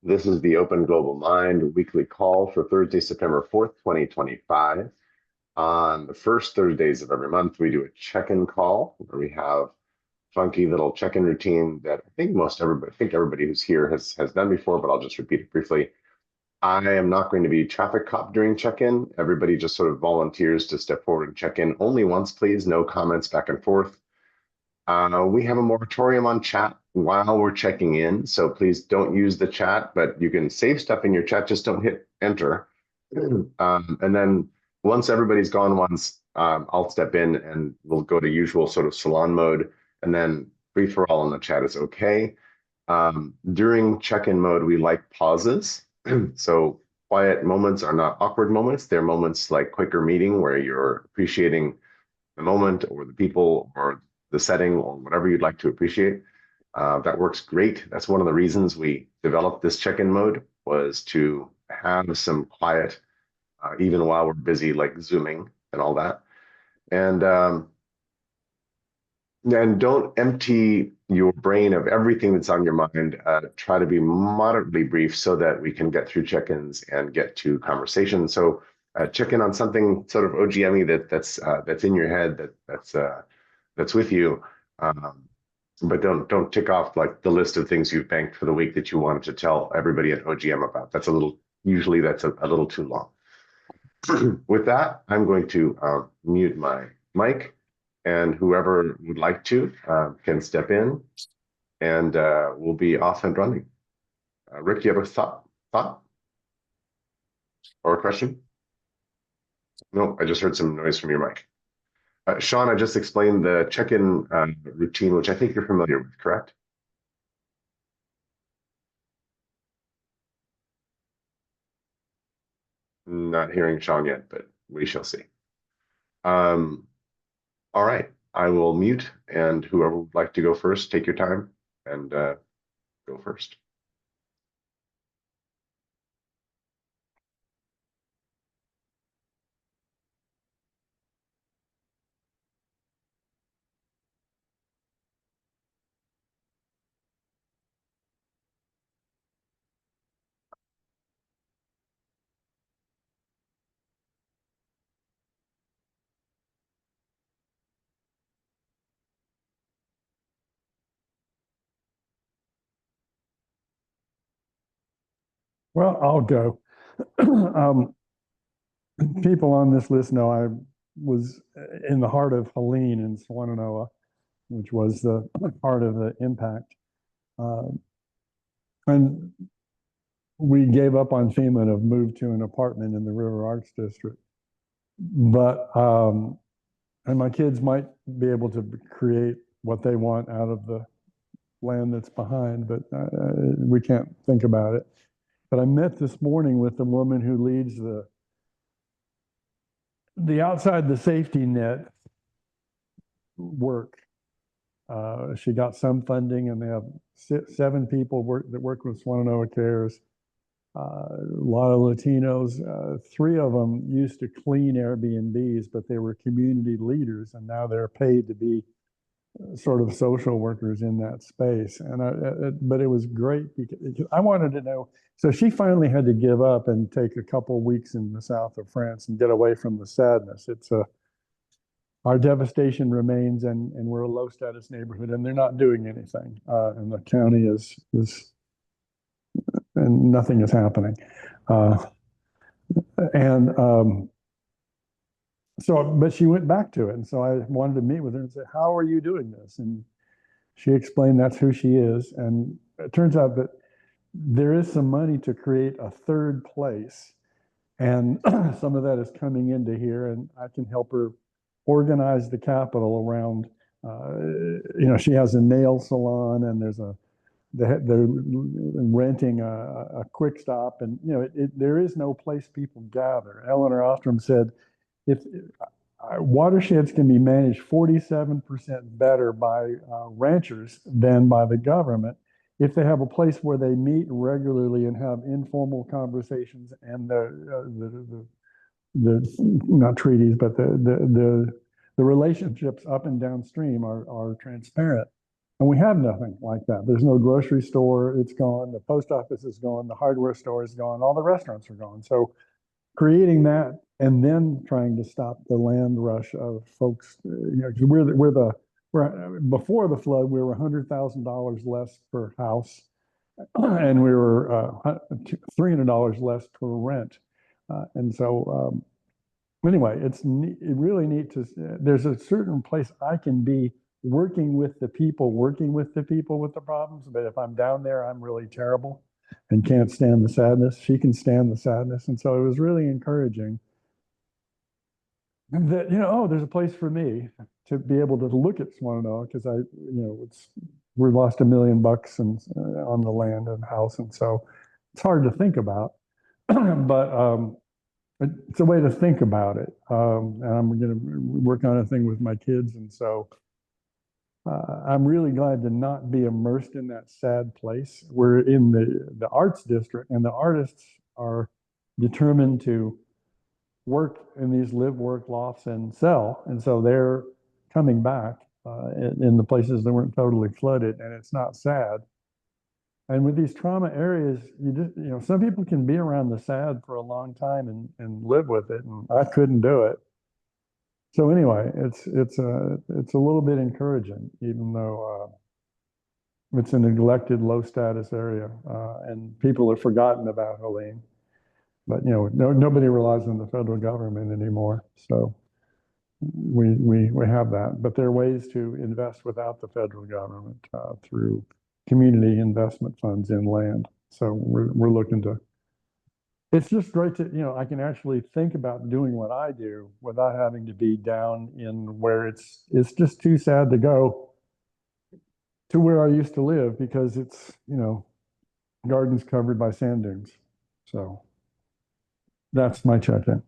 This is the Open Global Mind weekly call for Thursday, September 4th, 2025. On the first Thursdays of every month, we do a check-in call where we have funky little check-in routine that I think everybody who's here has done before, but I'll just repeat it briefly. I am not going to be traffic cop during check-in. Everybody just sort of volunteers to step forward and check in only once, please. No comments back and forth. We have a moratorium on chat while we're checking in, so please don't use the chat, but you can save stuff in your chat, just don't hit enter. And then once everybody's gone once, I'll step in and we'll go to usual sort of salon mode, and then free for all in the chat is okay. During check-in mode, we like pauses. So quiet moments are not awkward moments. They're moments like Quaker meeting where you're appreciating the moment or the people or the setting or whatever you'd like to appreciate. That works great. That's one of the reasons we developed this check-in mode, was to have some quiet, even while we're busy, like Zooming and all that. And don't empty your brain of everything that's on your mind. Try to be moderately brief so that we can get through check-ins and get to conversation. So check in on something sort of OGM-y that's in your head, that's with you. But don't tick off like the list of things you've banked for the week that you wanted to tell everybody at OGM about. Usually that's a little too long. With that, I'm going to mute my mic, and whoever would like to can step in, and we'll be off and running. Rick, do you have a thought or a question? No, I just heard some noise from your mic. Sean, I just explained the check-in routine, which I think you're familiar with, correct? Not hearing Sean yet, but we shall see. All right, I will mute, and whoever would like to go first, take your time and go first. Well, I'll go. People on this list know I was in the heart of Helene in Swannanoa, which was the heart of the impact. And we gave up on FEMA and have moved to an apartment in the River Arts District. But, and my kids might be able to create what they want out of the land that's behind, but we can't think about it. But I met this morning with the woman who leads the outside the safety net work. She got some funding, and they have 7 people that work with Swannanoa Cares. A lot of Latinos. 3 of them used to clean Airbnbs, but they were community leaders, and now they're paid to be sort of social workers in that space. And but it was great because I wanted to know. So she finally had to give up and take a couple of weeks in the south of France and get away from the sadness. Our devastation remains, and we're a low status neighborhood, and they're not doing anything. And the county is and nothing is happening. So, but she went back to it. And so I wanted to meet with her and say, how are you doing this? And she explained that's who she is. And it turns out that there is some money to create a 3rd place. And some of that is coming into here, and I can help her organize the capital around, she has a nail salon, and they're renting a quick stop, and there is no place people gather. Eleanor Ostrom said, if watersheds can be managed 47% better by ranchers than by the government, if they have a place where they meet regularly and have informal conversations, and the not treaties, but the relationships up and downstream are transparent, And we have nothing like that. There's no grocery store, it's gone. The post office is gone. The hardware store is gone. All the restaurants are gone. So creating that and then trying to stop the land rush of folks, we're before the flood, we were $100,000 less per house, and we were $300 less per rent. And so anyway, it's really neat to, there's a certain place I can be working with the people with the problems. But if I'm down there, I'm really terrible and can't stand the sadness. She can stand the sadness. And so it was really encouraging that, oh, there's a place for me to be able to look at Swanano, because we lost $1 million and on the land and house. And so it's hard to think about, but it's a way to think about it. And I'm going to work on a thing with my kids. And so I'm really glad to not be immersed in that sad place. We're in the arts district, and the artists are determined to work in these live, work lofts and sell. And so they're coming back in the places that weren't totally flooded, and it's not sad. And with these trauma areas, some people can be around the sad for a long time and live with it, and I couldn't do it. So anyway, it's a little bit encouraging, even though it's a neglected, low status area, and people have forgotten about Helene. But nobody relies on the federal government anymore, so we have that. But there are ways to invest without the federal government through community investment funds in land. So we're looking to. It's just great to, I can actually think about doing what I do without having to be down in where it's just too sad to go to where I used to live, because it's, gardens covered by sand dunes. So that's my check-in.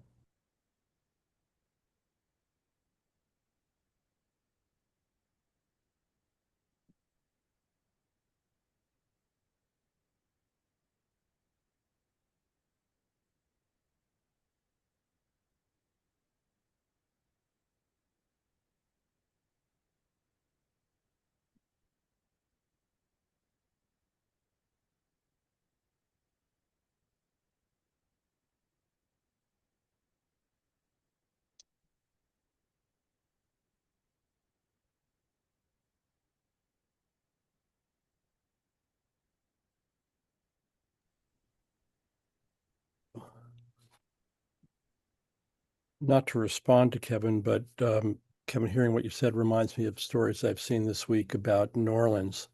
Not to respond to Kevin, but Kevin, hearing what you said reminds me of stories I've seen this week about New Orleans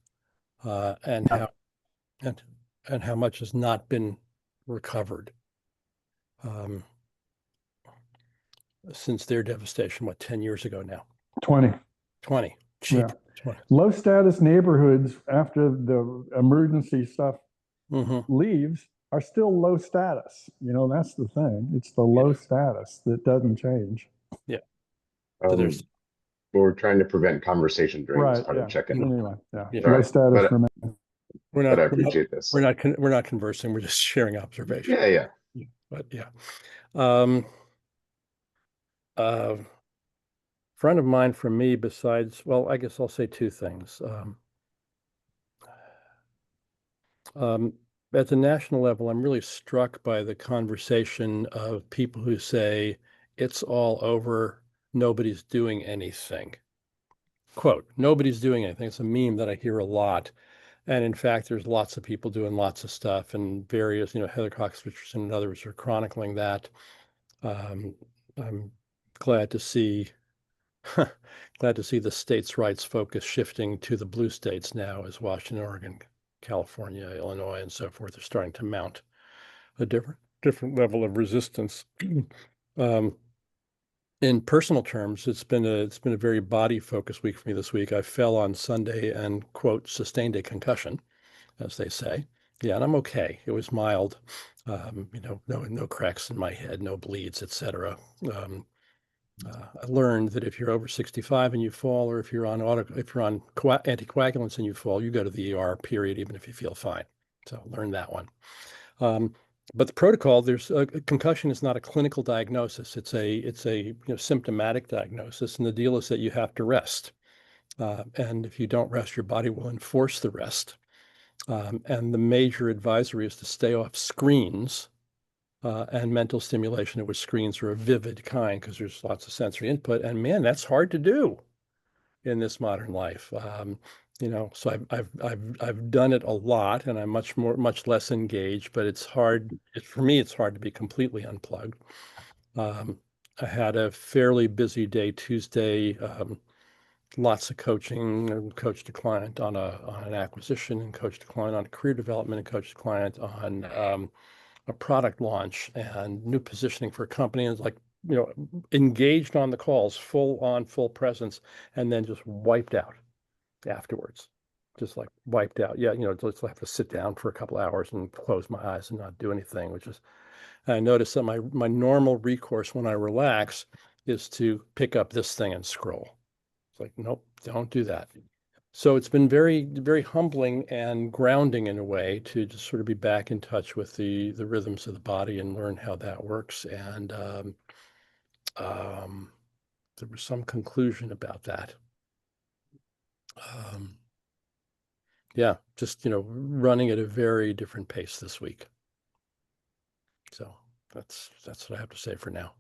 and how much has not been recovered since their devastation. What, 10 years ago now? 20. 20. Yeah. 20. Low status neighborhoods, after the emergency stuff leaves, are still low status. That's the thing. It's the low status that doesn't change. Yeah. So we're trying to prevent conversation during this part of check-in. Anyway, low status for me. But I appreciate this. We're not conversing. We're just sharing observations. Yeah. But yeah. Friend of mine from me, besides, well, I guess I'll say two things. At the national level, I'm really struck by the conversation of people who say, it's all over, nobody's doing anything. Quote, nobody's doing anything. It's a meme that I hear a lot. And in fact, there's lots of people doing lots of stuff, and various, Heather Cox Richardson and others are chronicling that. I'm glad to see the states' rights focus shifting to the blue states now, as Washington, Oregon, California, Illinois, and so forth are starting to mount a different level of resistance. In personal terms, it's been a very body focused week for me this week. I fell on Sunday and, quote, sustained a concussion, as they say. Yeah, and I'm okay. It was mild. No cracks in my head, no bleeds, etc. I learned that if you're over 65 and you fall, or if you're on anticoagulants and you fall, you go to the ER, period, even if you feel fine. So learn that one. But the protocol, there's a concussion is not a clinical diagnosis. It's a symptomatic diagnosis, and the deal is that you have to rest. And if you don't rest, your body will enforce the rest. And the major advisory is to stay off screens and mental stimulation, of which screens are a vivid kind because there's lots of sensory input. And man, that's hard to do in this modern life. So I've done it a lot, and I'm much less engaged. But it's hard. For me, it's hard to be completely unplugged. I had a fairly busy day Tuesday. Lots of coaching, and coached a client on an acquisition, and coached a client on career development, and coached a client on a product launch and new positioning for a company. And it's like, engaged on the calls, full presence, and then just wiped out afterwards. Just like wiped out. Yeah, just have to sit down for a couple hours and close my eyes and not do anything, I noticed that my normal recourse when I relax is to pick up this thing and scroll. It's like, nope, don't do that. So it's been very, very humbling and grounding in a way to just sort of be back in touch with the rhythms of the body and learn how that works. And there was some conclusion about that. Yeah, just, running at a very different pace this week. So that's what I have to say for now.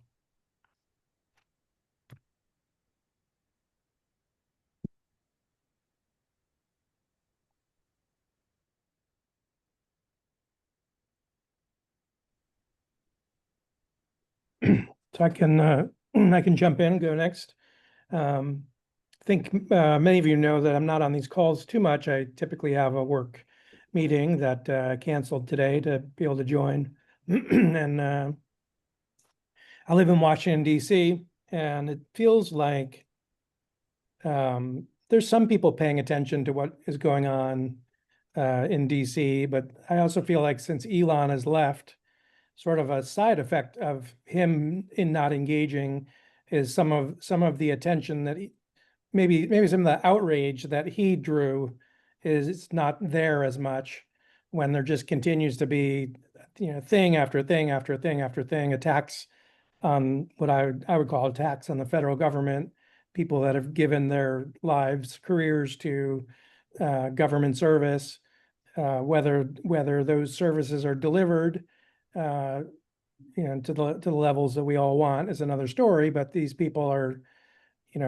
So I can jump in and go next. I think many of you know that I'm not on these calls too much. I typically have a work meeting that I canceled today to be able to join. And I live in Washington, D.C., and it feels like there's some people paying attention to what is going on in D.C., but I also feel like since Elon has left, sort of a side effect of him in not engaging is some of the attention that maybe some of the outrage that he drew is not there as much when there just continues to be thing after thing after thing after thing, attacks on what I would call attacks on the federal government, people that have given their lives, careers to government service, whether those services are delivered to the levels that we all want is another story, but these people are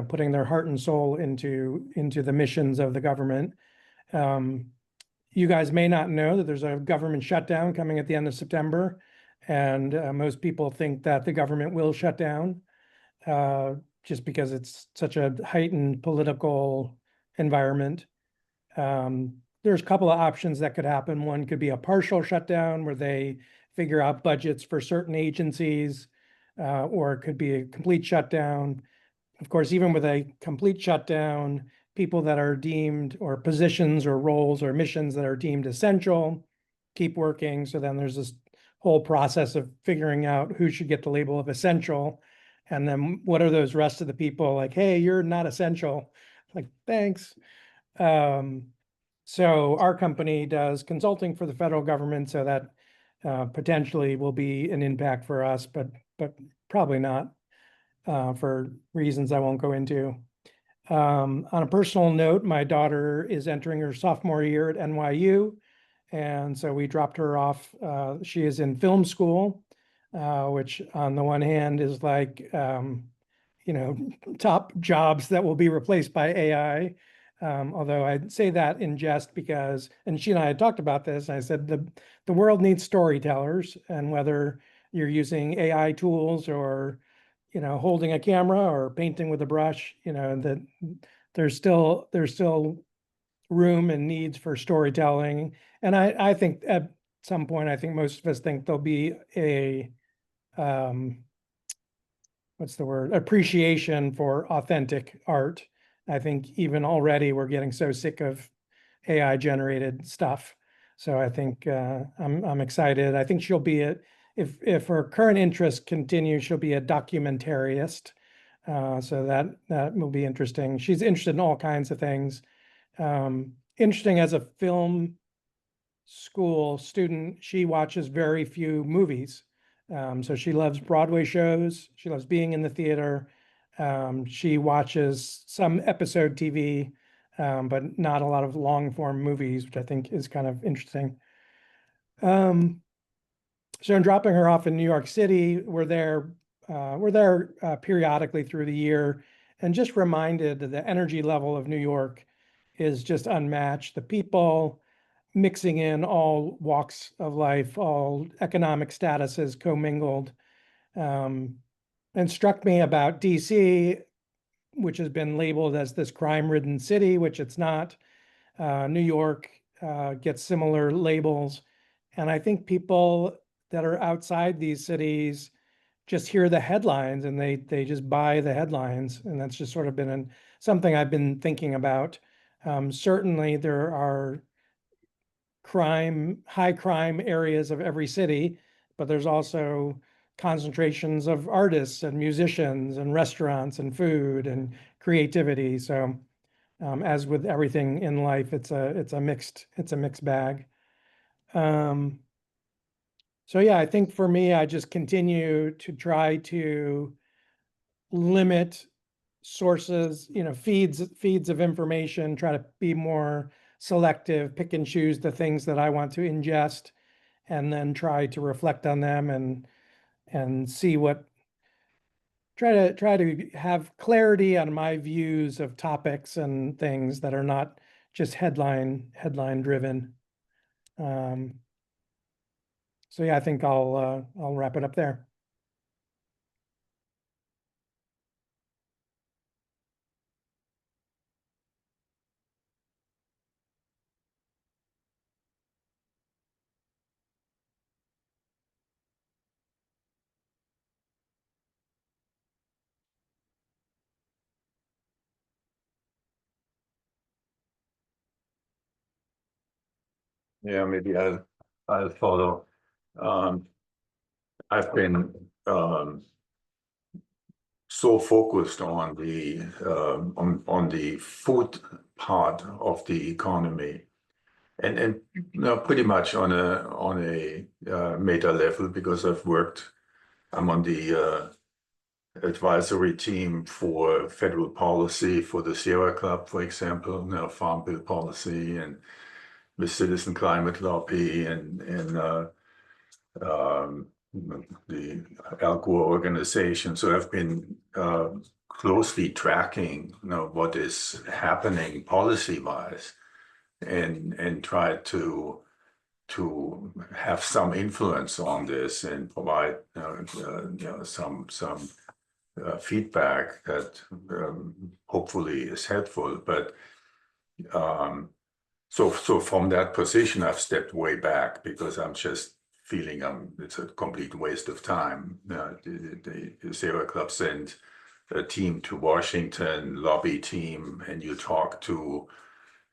putting their heart and soul into the missions of the government. You guys may not know that there's a government shutdown coming at the end of September, and most people think that the government will shut down just because it's such a heightened political environment. There's a couple of options that could happen. One could be a partial shutdown where they figure out budgets for certain agencies, or it could be a complete shutdown. Of course, even with a complete shutdown, people that are deemed, or positions or roles or missions that are deemed essential keep working. So then there's this whole process of figuring out who should get the label of essential. And then what are those rest of the people like, hey, you're not essential. Like, thanks. So our company does consulting for the federal government, so that potentially will be an impact for us, but probably not for reasons I won't go into. On a personal note, my daughter is entering her sophomore year at NYU, and so we dropped her off. She is in film school, which on the one hand is like, top jobs that will be replaced by AI. Although I'd say that in jest because, and she and I had talked about this, and I said the world needs storytellers, and whether you're using AI tools or holding a camera or painting with a brush, that there's still room and needs for storytelling. And I think at some point, I think most of us think there'll be a what's the word, appreciation for authentic art. I think even already we're getting so sick of AI generated stuff. So I think I'm excited. I think she'll be if her current interest continues, she'll be a documentarist. So that will be interesting. She's interested in all kinds of things. Interesting, as a film school student, she watches very few movies. So she loves Broadway shows. She loves being in the theater. She watches some episode TV but not a lot of long form movies, which I think is kind of interesting. So I'm dropping her off in New York City. We're there periodically through the year, and just reminded that the energy level of New York is just unmatched. The people mixing in all walks of life, all economic statuses commingled. And struck me about DC, which has been labeled as this crime-ridden city, which it's not. New York gets similar labels. And I think people that are outside these cities just hear the headlines and they just buy the headlines. And that's just sort of been something I've been thinking about. Certainly there are high crime areas of every city, but there's also concentrations of artists and musicians and restaurants and food and creativity. So as with everything in life, it's a mixed bag. So yeah, I think for me, I just continue to try to limit sources, feeds of information, try to be more selective, pick and choose the things that I want to ingest, and then try to reflect on them and see try to have clarity on my views of topics and things that are not just headline driven. So yeah, I think I'll wrap it up there. Yeah, maybe I'll follow. I've been so focused on the on the food part of the economy, and pretty much on a meta level, because I'm on the advisory team for federal policy for the Sierra Club, for example, Farm Bill policy, and the Citizen Climate Lobby, and the Al Gore organization. So I've been closely tracking, what is happening policy-wise, and try to have some influence on this and provide some feedback that hopefully is helpful. But so from that position, I've stepped way back because I'm just feeling it's a complete waste of time. The Sierra Club sent a team to Washington, lobby team, and you talk to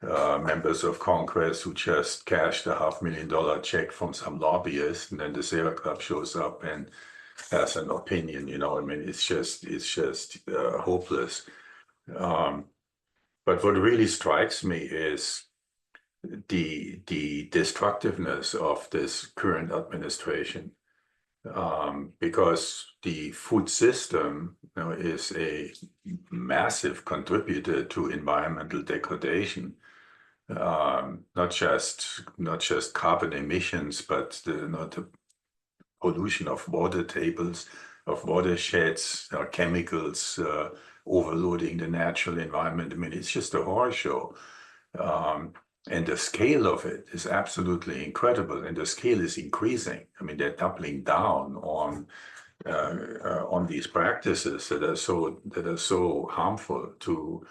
members of Congress who just cashed a $500,000 check from some lobbyist, and then the Sierra Club shows up and has an opinion. I mean, it's just hopeless. But what really strikes me is the destructiveness of this current administration, because the food system is a massive contributor to environmental degradation, not just carbon emissions, but the pollution of water tables, of watersheds, chemicals overloading the natural environment. I mean, it's just a horror show. And the scale of it is absolutely incredible, and the scale is increasing. I mean, they're doubling down on these practices that are so harmful to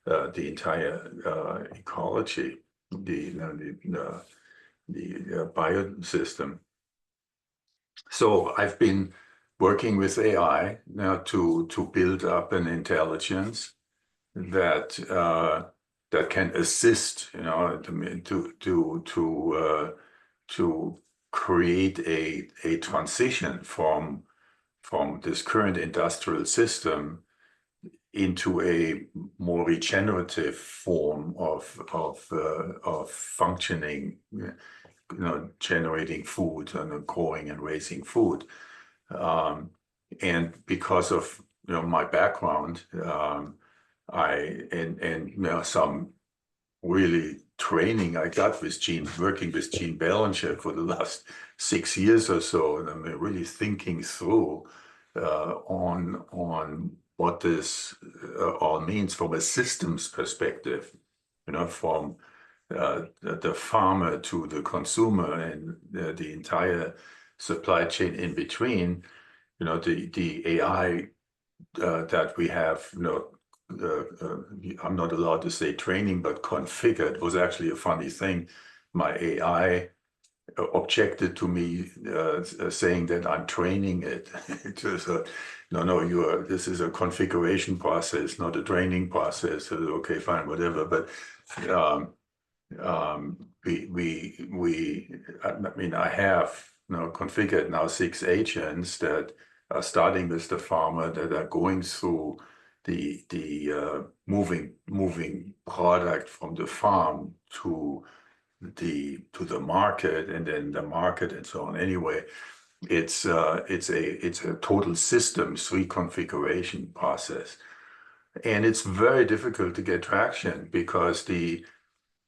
the entire ecology, the biosystem. So I've been working with AI now to build up an intelligence that can assist, to create a transition from this current industrial system into a more regenerative form of functioning, generating food and growing and raising food. And because of my background, some really training I got with working with Gene Ballinger for the last 6 years or so, and I'm really thinking through on what this all means from a systems perspective, from the farmer to the consumer and the entire supply chain in between. The AI that we have, I'm not allowed to say training, but configured was actually a funny thing. My AI objected to me saying that I'm training it. It was no, this is a configuration process, not a training process. So, okay, fine, whatever. But I have configured now 6 agents that are starting with the farmer, that are going through the moving product from the farm to the market, and then the market and so on. Anyway, it's a total systems reconfiguration process, and it's very difficult to get traction because the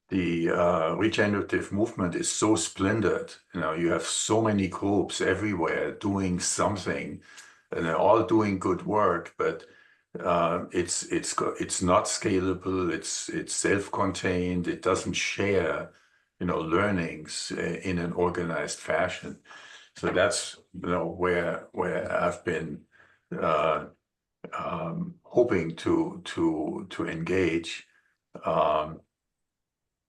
regenerative movement is so splintered. You have so many groups everywhere doing something, and they're all doing good work, but it's not scalable. It's self-contained. It doesn't share, learnings in an organized fashion. So that's where I've been hoping to engage.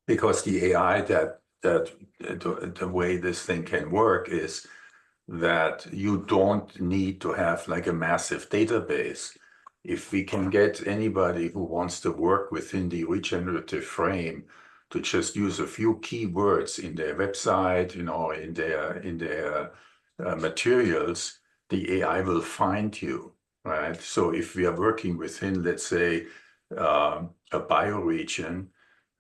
Because the AI that the way this thing can work is that you don't need to have like a massive database. If we can get anybody who wants to work within the regenerative frame to just use a few keywords in their website, in their materials, the AI will find you, right? So if we are working within, let's say, a bioregion,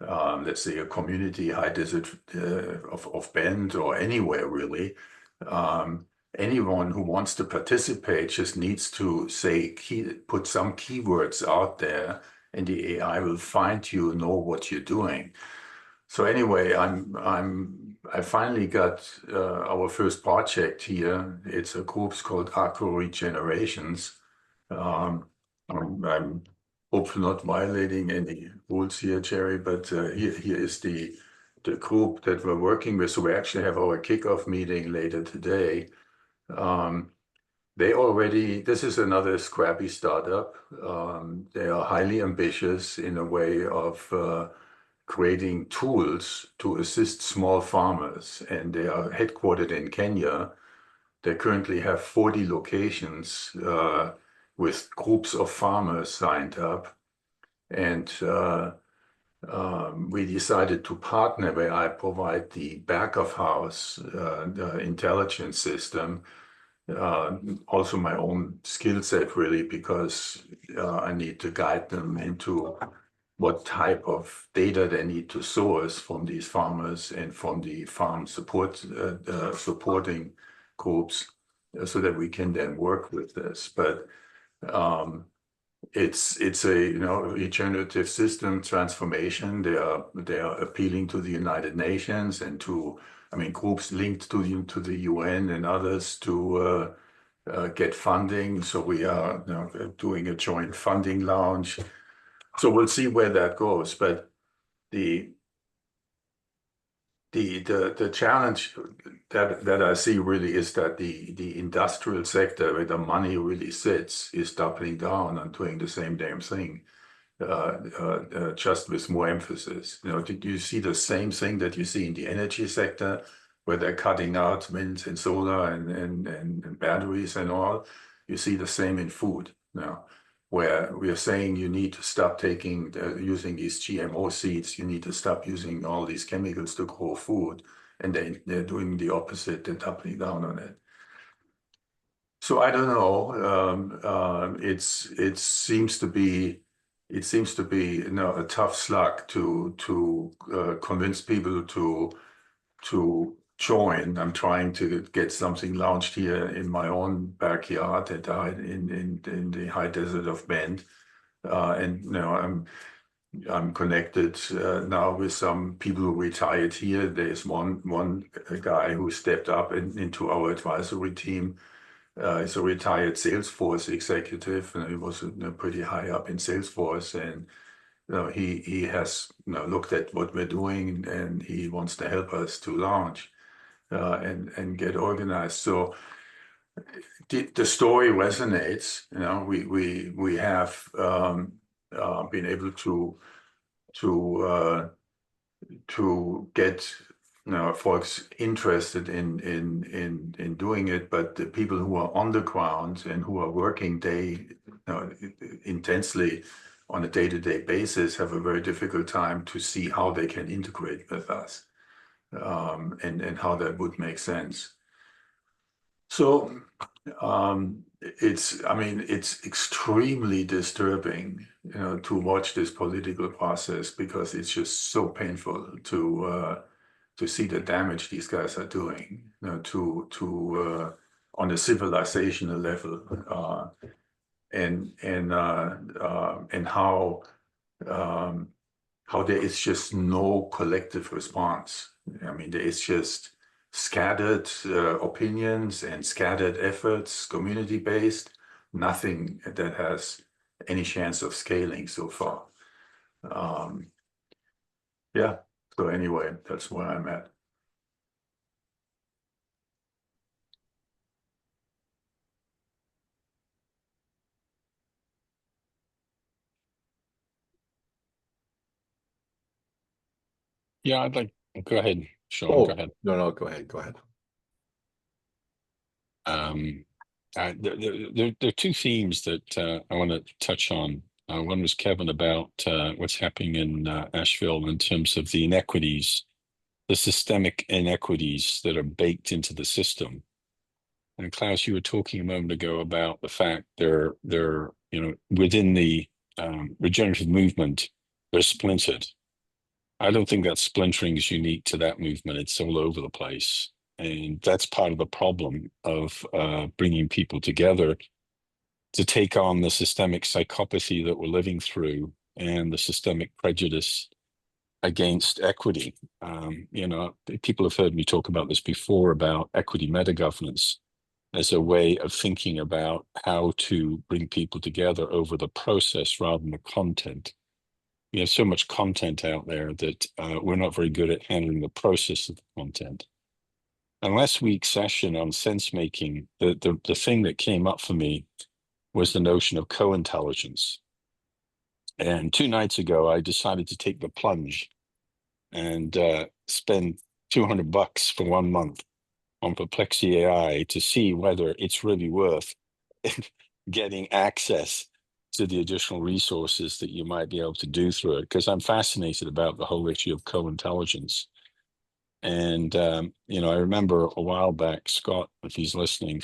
let's say a community high desert of Bend or anywhere really, anyone who wants to participate just needs to put some keywords out there, and the AI will find you, know what you're doing. So anyway, I finally got our first project here. It's a group called Agro Regenerations. I'm hopefully not violating any rules here, Jerry, but here is the group that we're working with. So we actually have our kickoff meeting later today. This is another scrappy startup. They are highly ambitious in a way of creating tools to assist small farmers, and they are headquartered in Kenya. They currently have 40 locations with groups of farmers signed up. And we decided to partner where I provide the back of house, the intelligence system, also my own skill set really, because I need to guide them into what type of data they need to source from these farmers and from the farm supporting groups, so that we can then work with this. But it's a regenerative system transformation. They are appealing to the United Nations and to groups linked to the UN and others to get funding. So we are doing a joint funding launch. So we'll see where that goes. But the challenge that I see really is that the industrial sector, where the money really sits, is doubling down and doing the same damn thing, just with more emphasis. Did you see the same thing that you see in the energy sector, where they're cutting out wind and solar and batteries and all? You see the same in food now, where we are saying you need to stop using these GMO seeds, you need to stop using all these chemicals to grow food, and they're doing the opposite, they're doubling down on it. So I don't know. It seems to be a tough slug to convince people to join. I'm trying to get something launched here in my own backyard in the high desert of Bend. And I'm connected now with some people who retired here. There's one guy who stepped up into our advisory team. He's a retired Salesforce executive, and he was pretty high up in Salesforce. And he has looked at what we're doing, and he wants to help us to launch and get organized. So the story resonates. We have been able to get folks interested in doing it, but the people who are on the ground and who are working intensely on a day-to-day basis have a very difficult time to see how they can integrate with us, and how that would make sense. So it's extremely disturbing, to watch this political process, because it's just so painful to see the damage these guys are doing, on a civilizational level, and how there is just no collective response. I mean, there is just scattered opinions and scattered efforts, community-based, nothing that has any chance of scaling so far. Yeah, so anyway, that's where I'm at. Yeah, I'd like, go ahead, Sean, go ahead. No, go ahead. There are two themes that I want to touch on. One was Kevin about what's happening in Asheville in terms of the inequities, the systemic inequities that are baked into the system. And Klaus, you were talking a moment ago about the fact they're within the regenerative movement, they're splintered. I don't think that splintering is unique to that movement. It's all over the place. And that's part of the problem of bringing people together to take on the systemic psychopathy that we're living through and the systemic prejudice against equity. People have heard me talk about this before, about equity meta-governance as a way of thinking about how to bring people together over the process rather than the content. We have so much content out there that we're not very good at handling the process of the content. And last week's session on sense making, the thing that came up for me was the notion of co-intelligence. And 2 nights ago, I decided to take the plunge and spend $200 for 1 month on Perplexity AI to see whether it's really worth getting access to the additional resources that you might be able to do through it, because I'm fascinated about the whole issue of co-intelligence. And, I remember a while back, Scott, if he's listening,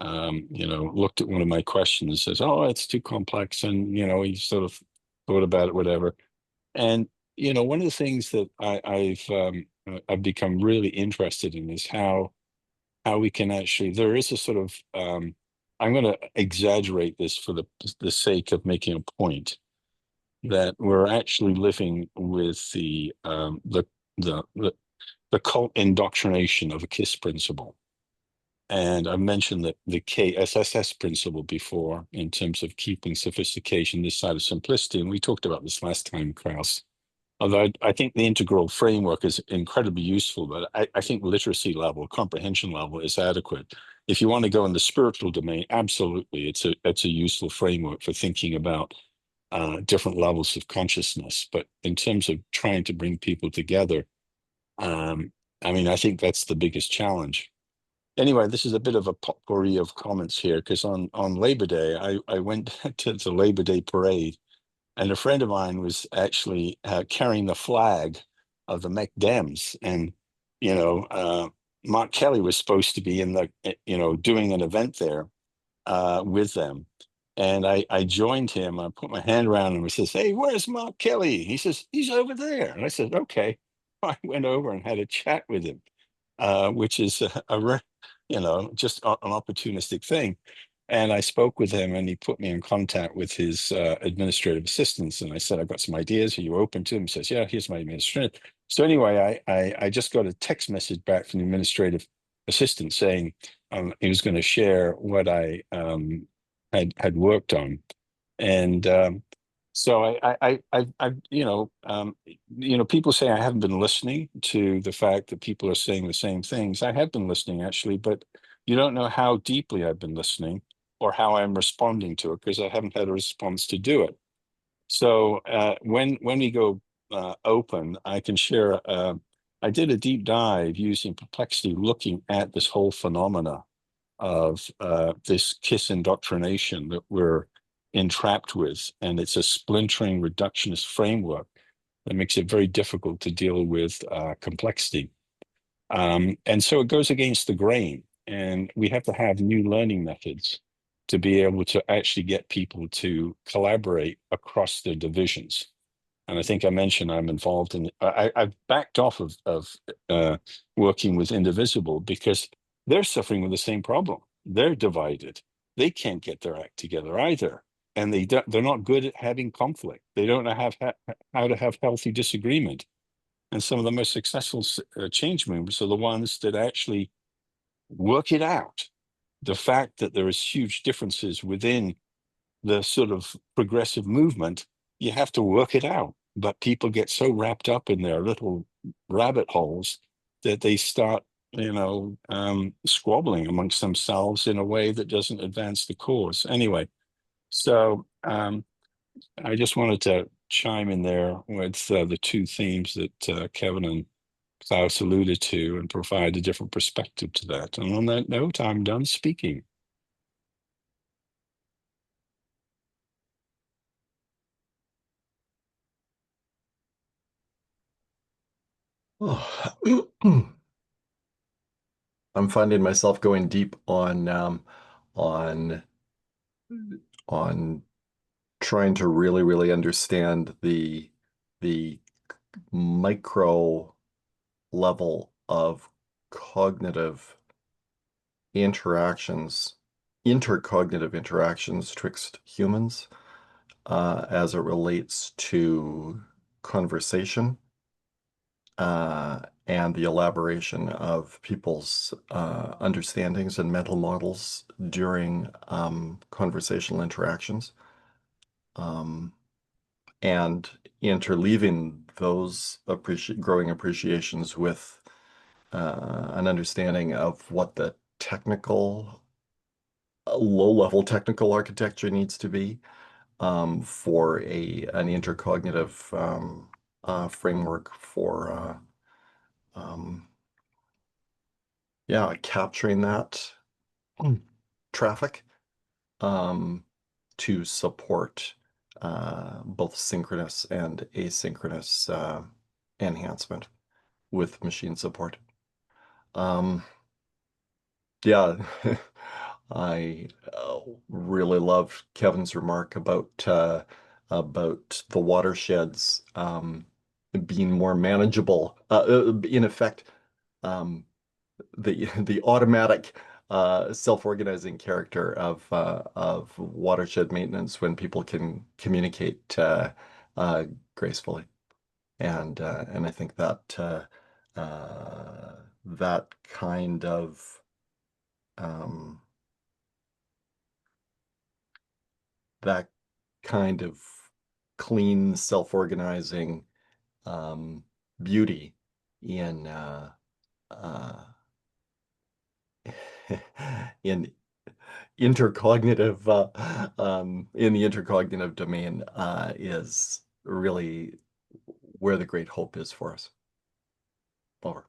looked at one of my questions and says, oh, it's too complex. And, he sort of thought about it, whatever. And, one of the things that I've become really interested in is how we can actually, there is a sort of, I'm going to exaggerate this for the sake of making a point, that we're actually living with the cult indoctrination of a KISS principle. And I mentioned the KSSS principle before in terms of keeping sophistication this side of simplicity. And we talked about this last time, Klaus. Although I think the integral framework is incredibly useful, but I think literacy level, comprehension level is adequate. If you want to go in the spiritual domain, absolutely, it's a useful framework for thinking about different levels of consciousness. But in terms of trying to bring people together, I think that's the biggest challenge. Anyway, this is a bit of a potpourri of comments here, because on Labor Day, I went to the Labor Day parade, and a friend of mine was actually carrying the flag of the MacDems. And, Mark Kelly was supposed to be in doing an event there with them. And I joined him. I put my hand around him and says, hey, where's Mark Kelly? He says, he's over there. And I said, okay. I went over and had a chat with him, which is just an opportunistic thing. And I spoke with him, and he put me in contact with his administrative assistants. And I said, I've got some ideas. Are you open to them? He says, yeah, here's my administrative. So anyway, I just got a text message back from the administrative assistant saying he was going to share what I had worked on. And so people say I haven't been listening to the fact that people are saying the same things. I have been listening, actually, but you don't know how deeply I've been listening or how I'm responding to it, because I haven't had a response to do it. So when we go open, I can share. I did a deep dive using Perplexity, looking at this whole phenomena of this KISS indoctrination that we're entrapped with, and it's a splintering reductionist framework that makes it very difficult to deal with complexity. And so it goes against the grain, and we have to have new learning methods to be able to actually get people to collaborate across their divisions. And I think I mentioned I'm involved in, I've backed off of working with Indivisible because they're suffering with the same problem. They're divided. They can't get their act together either. And they're not good at having conflict. They don't know how to have healthy disagreement. And some of the most successful change movements are the ones that actually work it out. The fact that there is huge differences within the sort of progressive movement, you have to work it out. But people get so wrapped up in their little rabbit holes that they start, squabbling amongst themselves in a way that doesn't advance the cause. Anyway, so I just wanted to chime in there with the two themes that Kevin and Klaus alluded to and provide a different perspective to that. And on that note, I'm done speaking. Oh. I'm finding myself going deep on trying to really understand the micro level of cognitive interactions, intercognitive interactions twixt humans as it relates to conversation and the elaboration of people's understandings and mental models during conversational interactions. And interleaving those growing appreciations with an understanding of what the low-level technical architecture needs to be for an intercognitive framework for capturing that traffic to support both synchronous and asynchronous enhancement with machine support. Yeah, I really love Kevin's remark about the watersheds being more manageable. In effect, the automatic self-organizing character of watershed maintenance when people can communicate gracefully, and I think that that kind of that kind of clean self-organizing beauty in in intercognitive in the intercognitive domain is really where the great hope is for us. Over.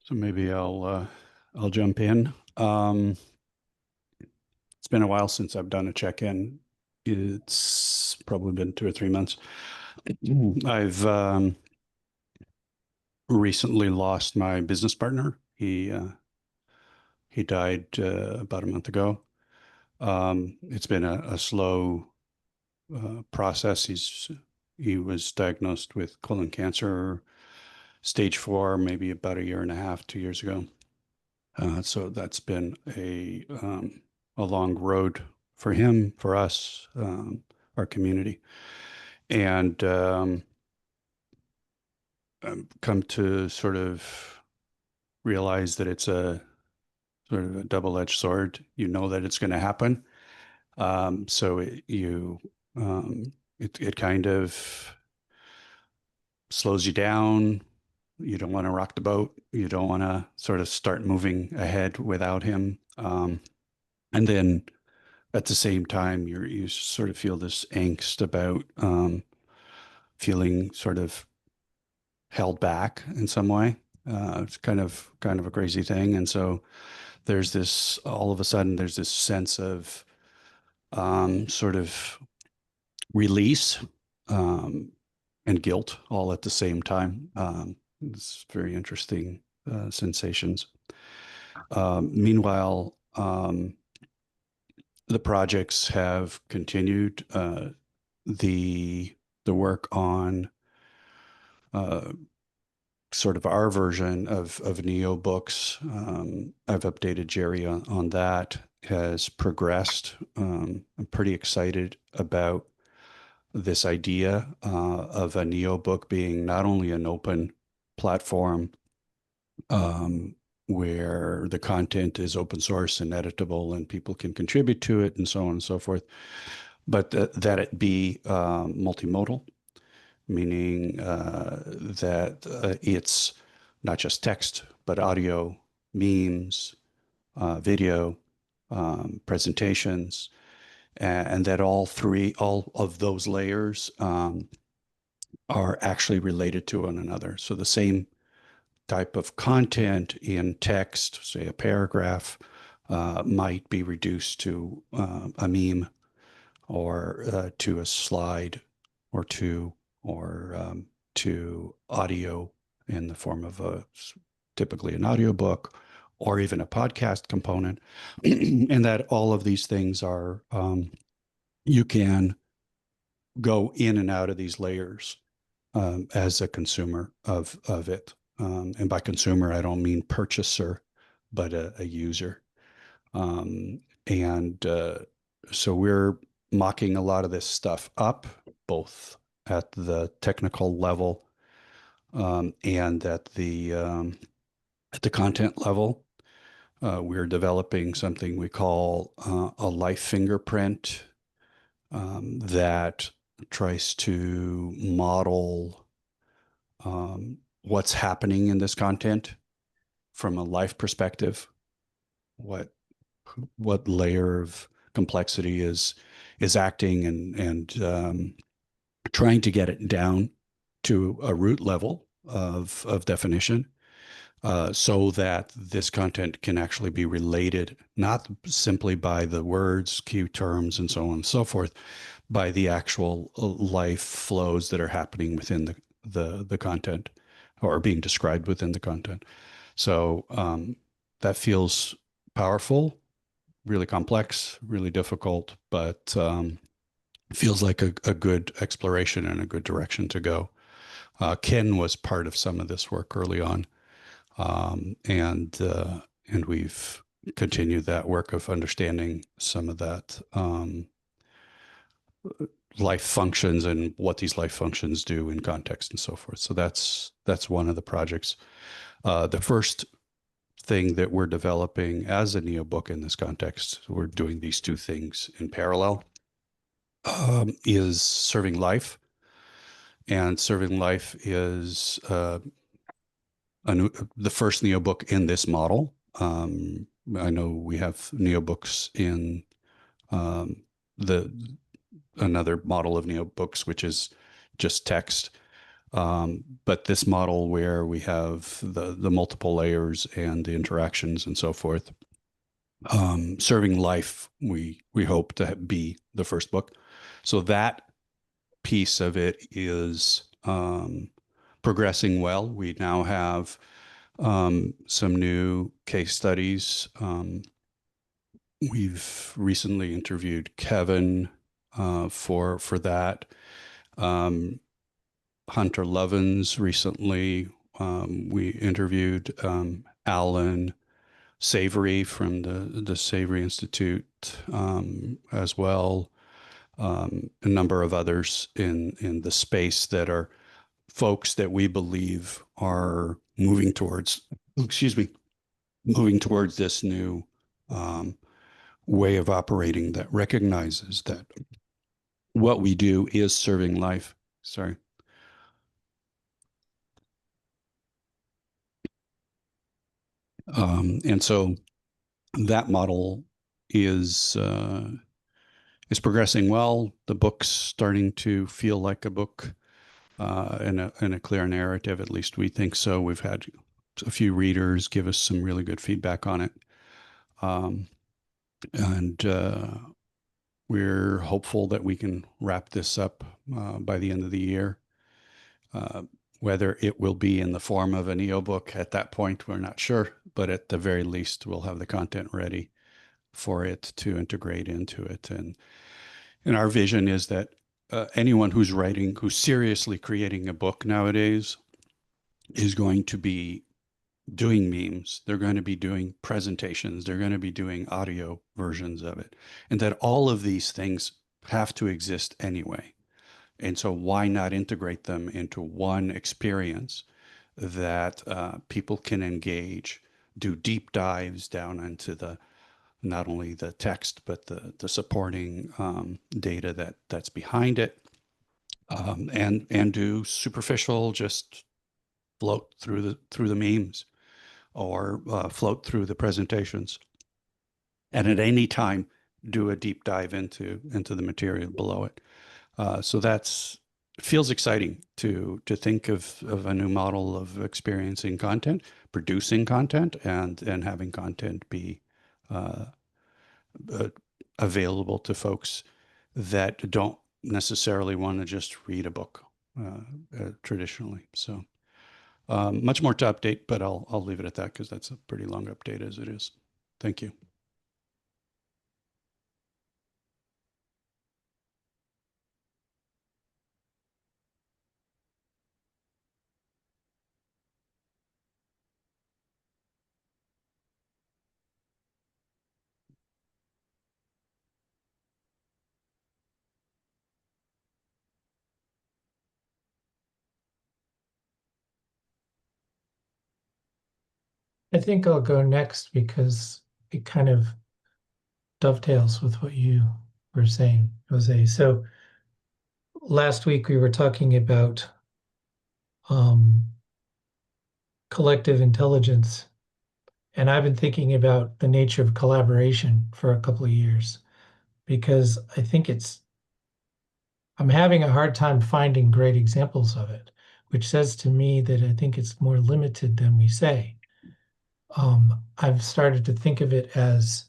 So maybe I'll jump in. It's been a while since I've done a check-in. It's probably been 2 or 3 months. I've recently lost my business partner. He died about a month ago. It's been a slow process. He was diagnosed with colon cancer, stage 4, maybe about 1.5 years, 2 years ago. So that's been a long road for him, for us, our community, and I've come to sort of realize that it's a sort of a double-edged sword. You know that it's going to happen, so it kind of slows you down. You don't want to rock the boat. You don't want to sort of start moving ahead without him. And then at the same time, you sort of feel this angst about feeling sort of held back in some way. It's kind of a crazy thing. And so there's this, all of a sudden, there's this sense of sort of release and guilt all at the same time. It's very interesting sensations. Meanwhile, the projects have continued. The work on sort of our version of Neo books, I've updated Jerry on that, has progressed. I'm pretty excited about this idea of a Neo book being not only an open platform where the content is open source and editable and people can contribute to it and so on and so forth, but that it be multimodal, meaning that it's not just text, but audio, memes, video, presentations, and that all of those layers are actually related to one another. So the same type of content in text, say a paragraph, might be reduced to a meme or to a slide or to audio in the form of typically an audiobook or even a podcast component. And that all of these things are, you can go in and out of these layers as a consumer of it. And by consumer, I don't mean purchaser, but a user. So we're mocking a lot of this stuff up, both at the technical level and at the content level. We're developing something we call a life fingerprint that tries to model what's happening in this content from a life perspective. What layer of complexity is acting and trying to get it down to a root level of definition, so that this content can actually be related, not simply by the words, key terms, and so on and so forth, by the actual life flows that are happening within the content or being described within the content. So that feels powerful, really complex, really difficult, but feels like a good exploration and a good direction to go. Ken was part of some of this work early on, and we've continued that work of understanding some of that life functions and what these life functions do in context and so forth. So that's one of the projects. The first thing that we're developing as a Neo book in this context, we're doing these two things in parallel, is Serving Life. And Serving Life is the first Neo book in this model. I know we have Neo books in another model of Neo books, which is just text. But this model where we have the multiple layers and the interactions and so forth, Serving Life, we hope to be the first book. So that piece of it is progressing well. We now have some new case studies. We've recently interviewed Kevin for that. Hunter Lovins recently. We interviewed Alan Savory from the Savory Institute as well. A number of others in the space that are folks that we believe are moving towards, moving towards this new way of operating that recognizes that what we do is serving life. Sorry. And so that model is progressing well. The book's starting to feel like a book and a clear narrative. At least we think so. We've had a few readers give us some really good feedback on it, and we're hopeful that we can wrap this up by the end of the year. Whether it will be in the form of an EO book at that point, we're not sure, but at the very least, we'll have the content ready for it to integrate into it. And our vision is that anyone who's seriously creating a book nowadays is going to be doing memes. They're going to be doing presentations. They're going to be doing audio versions of it. And that all of these things have to exist anyway. And so why not integrate them into one experience that people can engage, do deep dives down into not only the text, but the supporting data that's behind it, and do superficial, just float through the memes or float through the presentations, and at any time do a deep dive into the material below it. So feels exciting to think of a new model of experiencing content, producing content, and having content be available to folks that don't necessarily want to just read a book traditionally. So much more to update, but I'll leave it at that because that's a pretty long update as it is. Thank you. I think I'll go next because it kind of dovetails with what you were saying, Jose. So last week we were talking about collective intelligence, and I've been thinking about the nature of collaboration for a couple of years because I think I'm having a hard time finding great examples of it, which says to me that I think it's more limited than we say. I've started to think of it as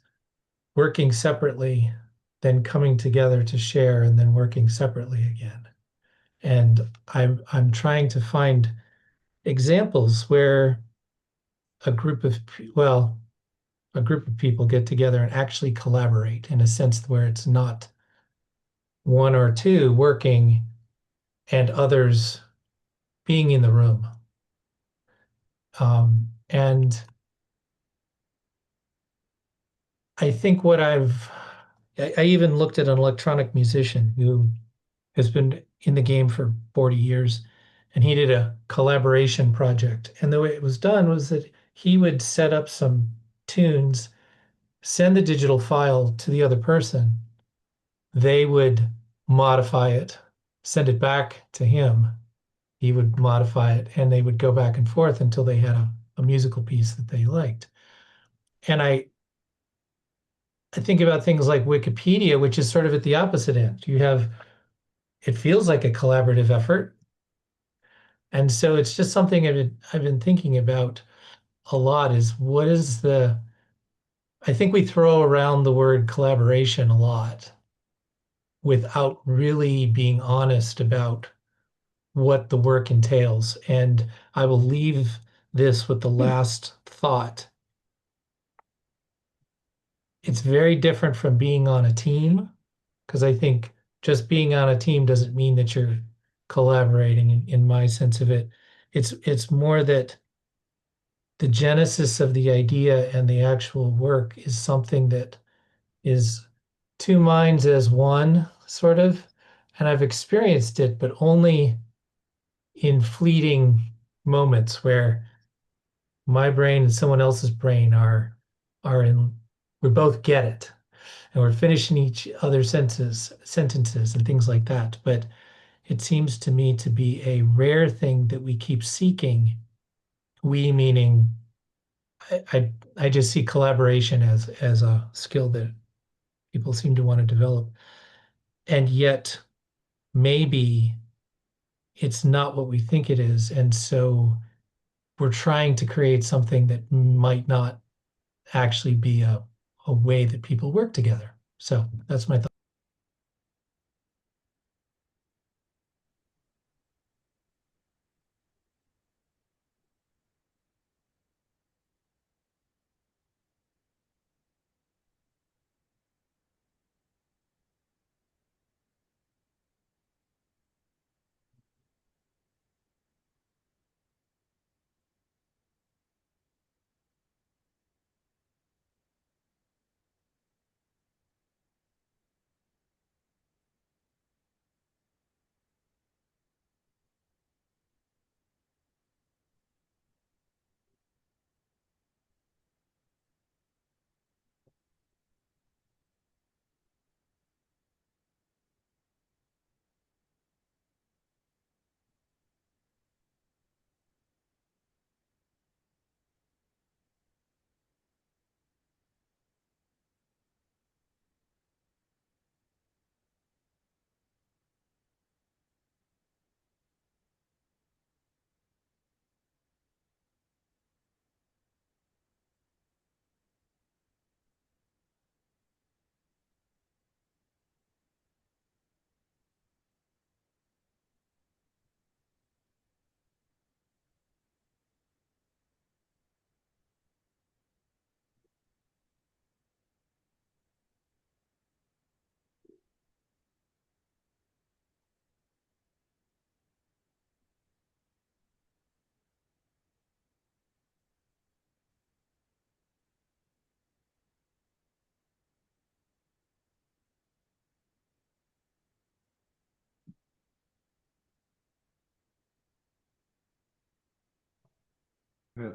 working separately, then coming together to share, and then working separately again. And I'm trying to find examples where a group of people get together and actually collaborate in a sense where it's not one or two working and others being in the room. And I think I even looked at an electronic musician who has been in the game for 40 years, and he did a collaboration project. And the way it was done was that he would set up some tunes, send the digital file to the other person. They would modify it, send it back to him. He would modify it, and they would go back and forth until they had a musical piece that they liked. And I think about things like Wikipedia, which is sort of at the opposite end. It feels like a collaborative effort, And so it's just something I've been thinking about a lot is what is I think we throw around the word collaboration a lot without really being honest about what the work entails. And I will leave this with the last thought. It's very different from being on a team, because I think just being on a team doesn't mean that you're collaborating in my sense of it. It's more that the genesis of the idea and the actual work is something that is two minds as one, sort of. And I've experienced it, but only in fleeting moments where my brain and someone else's brain are in we both get it and we're finishing each other's sentences and things like that. But it seems to me to be a rare thing that we keep seeking. We meaning I just see collaboration as a skill that people seem to want to develop. And yet maybe it's not what we think it is. And so we're trying to create something that might not actually be a way that people work together. So that's my thought.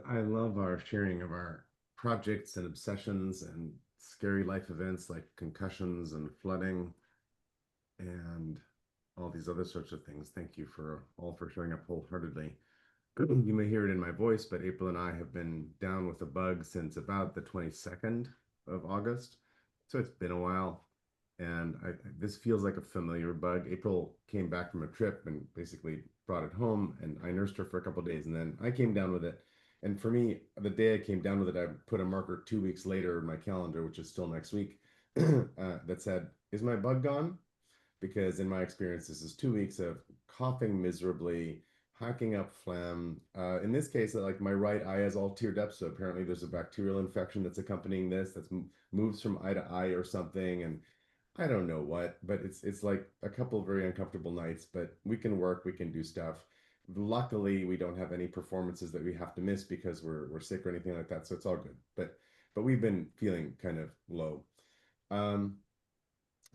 I love our sharing of our projects and obsessions and scary life events like concussions and flooding and all these other sorts of things. Thank you for all for showing up wholeheartedly. You may hear it in my voice, but April and I have been down with a bug since about the 22nd of August. So it's been a while. And this feels like a familiar bug. April came back from a trip and basically brought it home, and I nursed her for a couple of days, and then I came down with it. And for me, the day I came down with it, I put a marker 2 weeks later in my calendar, which is still next week, that said, "Is my bug gone?" Because in my experience, this is 2 weeks of coughing miserably, hacking up phlegm. In this case, like my right eye is all teared up, so apparently there's a bacterial infection that's accompanying this that's moves from eye to eye or something, and I don't know what, but it's like a couple of very uncomfortable nights, but we can work, we can do stuff. Luckily, we don't have any performances that we have to miss because we're sick or anything like that, so it's all good. But we've been feeling kind of low. Um,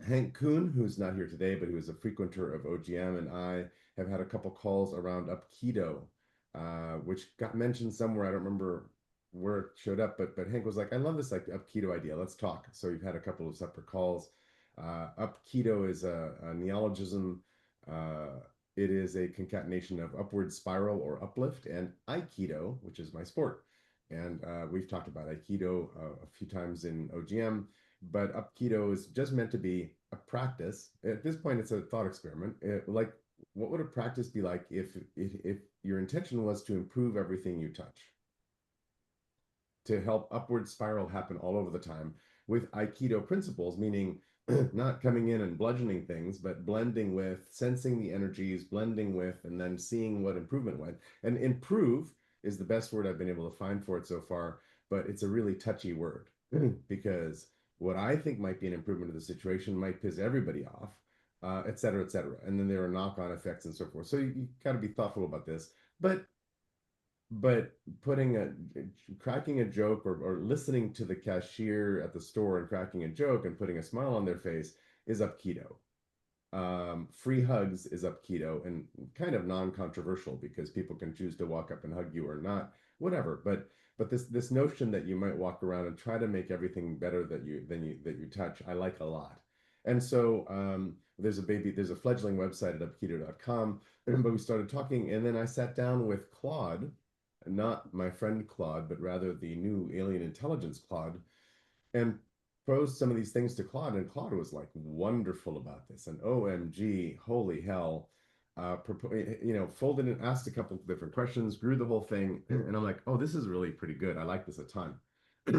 Hank Kuhn, who's not here today, but who is a frequenter of OGM, and I have had a couple calls around Upketo, which got mentioned somewhere. I don't remember where it showed up, but Hank was like, "I love this like Upketo idea. Let's talk." So we've had a couple of separate calls. Upketo is a neologism. Uh, it is a concatenation of upward spiral or uplift and Aikido, which is my sport. And we've talked about Aikido a few times in OGM, but Upketo is just meant to be a practice. At this point, it's a thought experiment. Like what would a practice be like if your intention was to improve everything you touch, to help upward spiral happen all over the time with Aikido principles, meaning not coming in and bludgeoning things, but blending with, sensing the energies, blending with, and then seeing what improvement went. And improve is the best word I've been able to find for it so far, but it's a really touchy word because what I think might be an improvement of the situation might piss everybody off, et cetera, et cetera. And then there are knock-on effects and so forth. So you got to be thoughtful about this. But cracking a joke or listening to the cashier at the store and cracking a joke and putting a smile on their face is Aikido. Free hugs is Aikido and kind of non-controversial because people can choose to walk up and hug you or not, whatever. But this notion that you might walk around and try to make everything better that you touch, I like a lot. And so there's a fledgling website at aikido.com, but we started talking, and then I sat down with Claude, not my friend Claude, but rather the new alien intelligence Claude, and posed some of these things to Claude, and Claude was like wonderful about this, and OMG, holy hell, folded and asked a couple of different questions, grew the whole thing, and I'm like, oh, this is really pretty good. I like this a ton.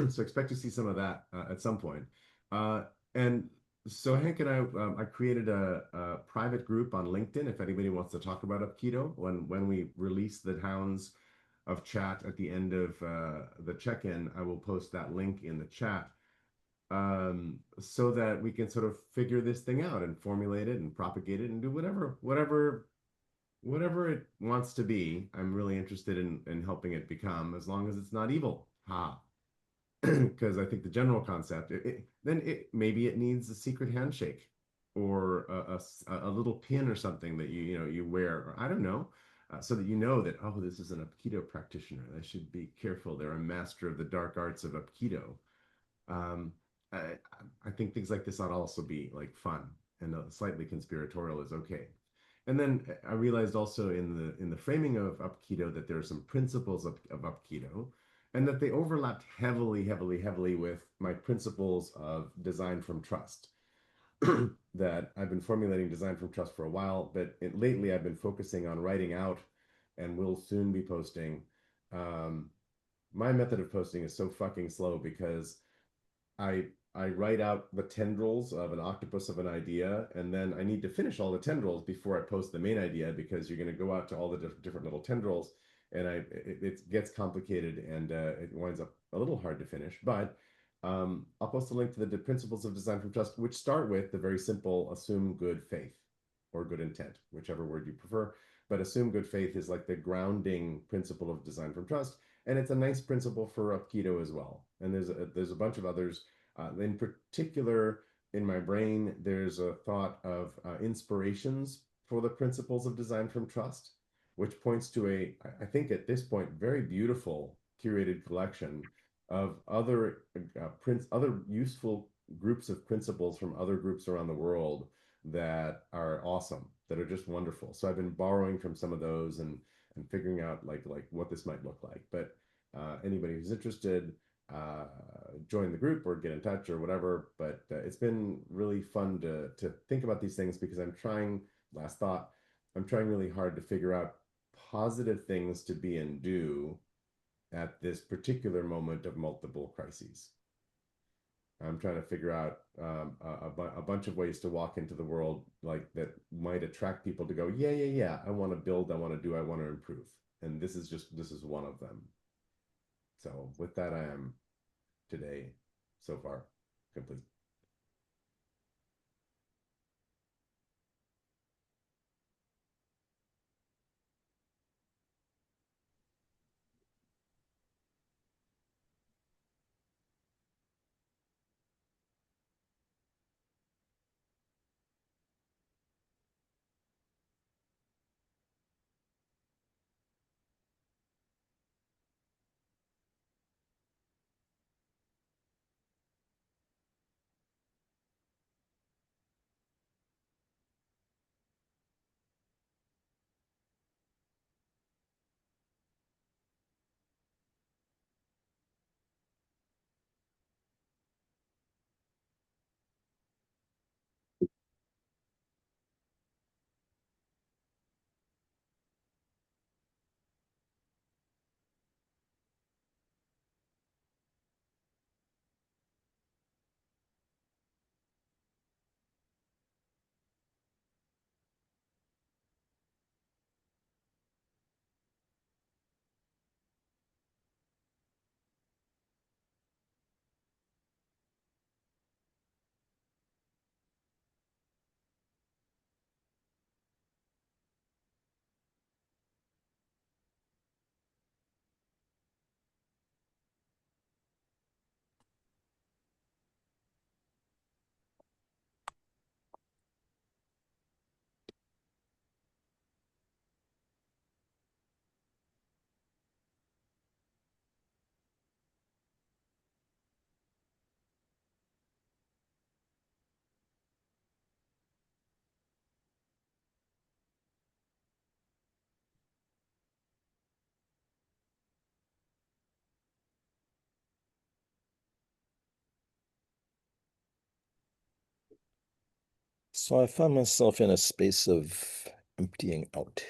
So expect to see some of that at some point. And so Hank and I created a private group on LinkedIn if anybody wants to talk about Aikido when we release the Hounds of Chat at the end of the check-in. I will post that link in the chat so that we can sort of figure this thing out and formulate it and propagate it and do whatever it wants to be. I'm really interested in helping it become, as long as it's not evil. Ha. Because I think the general concept, maybe it needs a secret handshake or a little pin or something that you wear, or I don't know, so that you know that, oh, this is an Aikido practitioner. I should be careful. They're a master of the dark arts of Aikido. Um, I, I think things like this ought to also be like fun, and slightly conspiratorial is okay. And then I realized also in the framing of Aikido that there are some principles of Aikido, and that they overlapped heavily with my principles of design from trust. That I've been formulating design from trust for a while, but lately I've been focusing on writing out, and will soon be posting. My method of posting is so fucking slow because I I write out the tendrils of an octopus of an idea, and then I need to finish all the tendrils before I post the main idea, because you're going to go out to all the different little tendrils, and it gets complicated, and it winds up a little hard to finish. But I'll post a link to the principles of design from trust, which start with the very simple assume good faith or good intent, whichever word you prefer. But assume good faith is like the grounding principle of design from trust, and it's a nice principle for Aikido as well. And there's a bunch of others. In particular, in my brain, there's a thought of inspirations for the principles of design from trust, which points to I think at this point, very beautiful curated collection of other other useful groups of principles from other groups around the world that are awesome, that are just wonderful. So I've been borrowing from some of those and figuring out like what this might look like. But anybody who's interested, join the group or get in touch or whatever. But it's been really fun to think about these things, because last thought, I'm trying really hard to figure out positive things to be and do at this particular moment of multiple crises. I'm trying to figure out a bunch of ways to walk into the world like that might attract people to go, yeah, I want to build, I want to do, I want to improve. And this is one of them. So with that, I am today so far complete. So I found myself in a space of emptying out.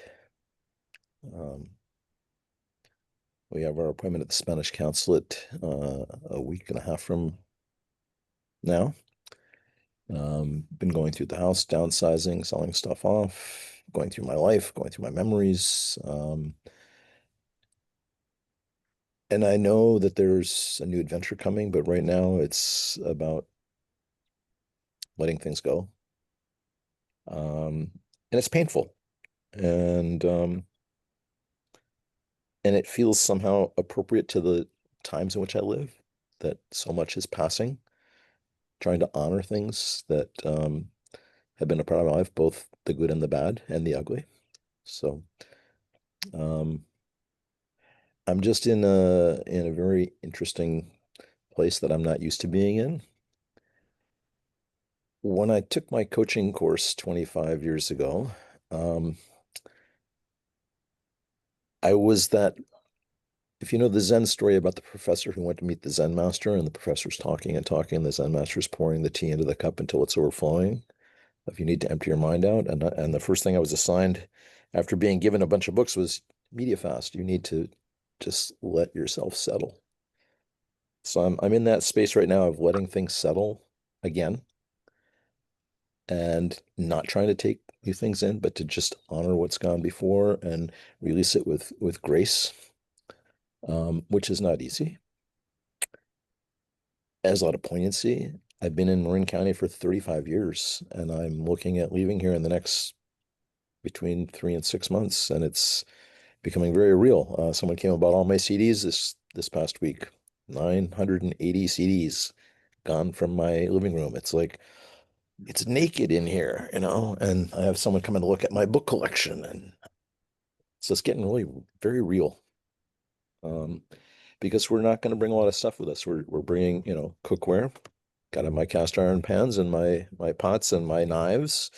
We have our appointment at the Spanish consulate a week and a half from now. Been going through the house, downsizing, selling stuff off, going through my life, going through my memories. And I know that there's a new adventure coming, but right now it's about letting things go. And it's painful. And it feels somehow appropriate to the times in which I live, that so much is passing, trying to honor things that have been a part of my life, both the good and the bad and the ugly. So I'm just in a very interesting place that I'm not used to being in. When I took my coaching course 25 years ago, I was that, if you know the Zen story about the professor who went to meet the Zen master, and the professor's talking and talking, and the Zen master's pouring the tea into the cup until it's overflowing. If you need to empty your mind out, and the first thing I was assigned after being given a bunch of books was media fast. You need to just let yourself settle. So I'm in that space right now of letting things settle again, and not trying to take new things in, but to just honor what's gone before and release it with grace, which is not easy. Has a lot of poignancy. I've been in Marin County for 35 years, and I'm looking at leaving here in the next between 3 and 6 months, and it's becoming very real. Someone came and bought all my CDs this past week. 980 CDs gone from my living room. It's like it's naked in here, and I have someone come and look at my book collection, and so it's getting really very real. Because we're not going to bring a lot of stuff with us. We're bringing, cookware. Got my cast iron pans and my pots and my knives,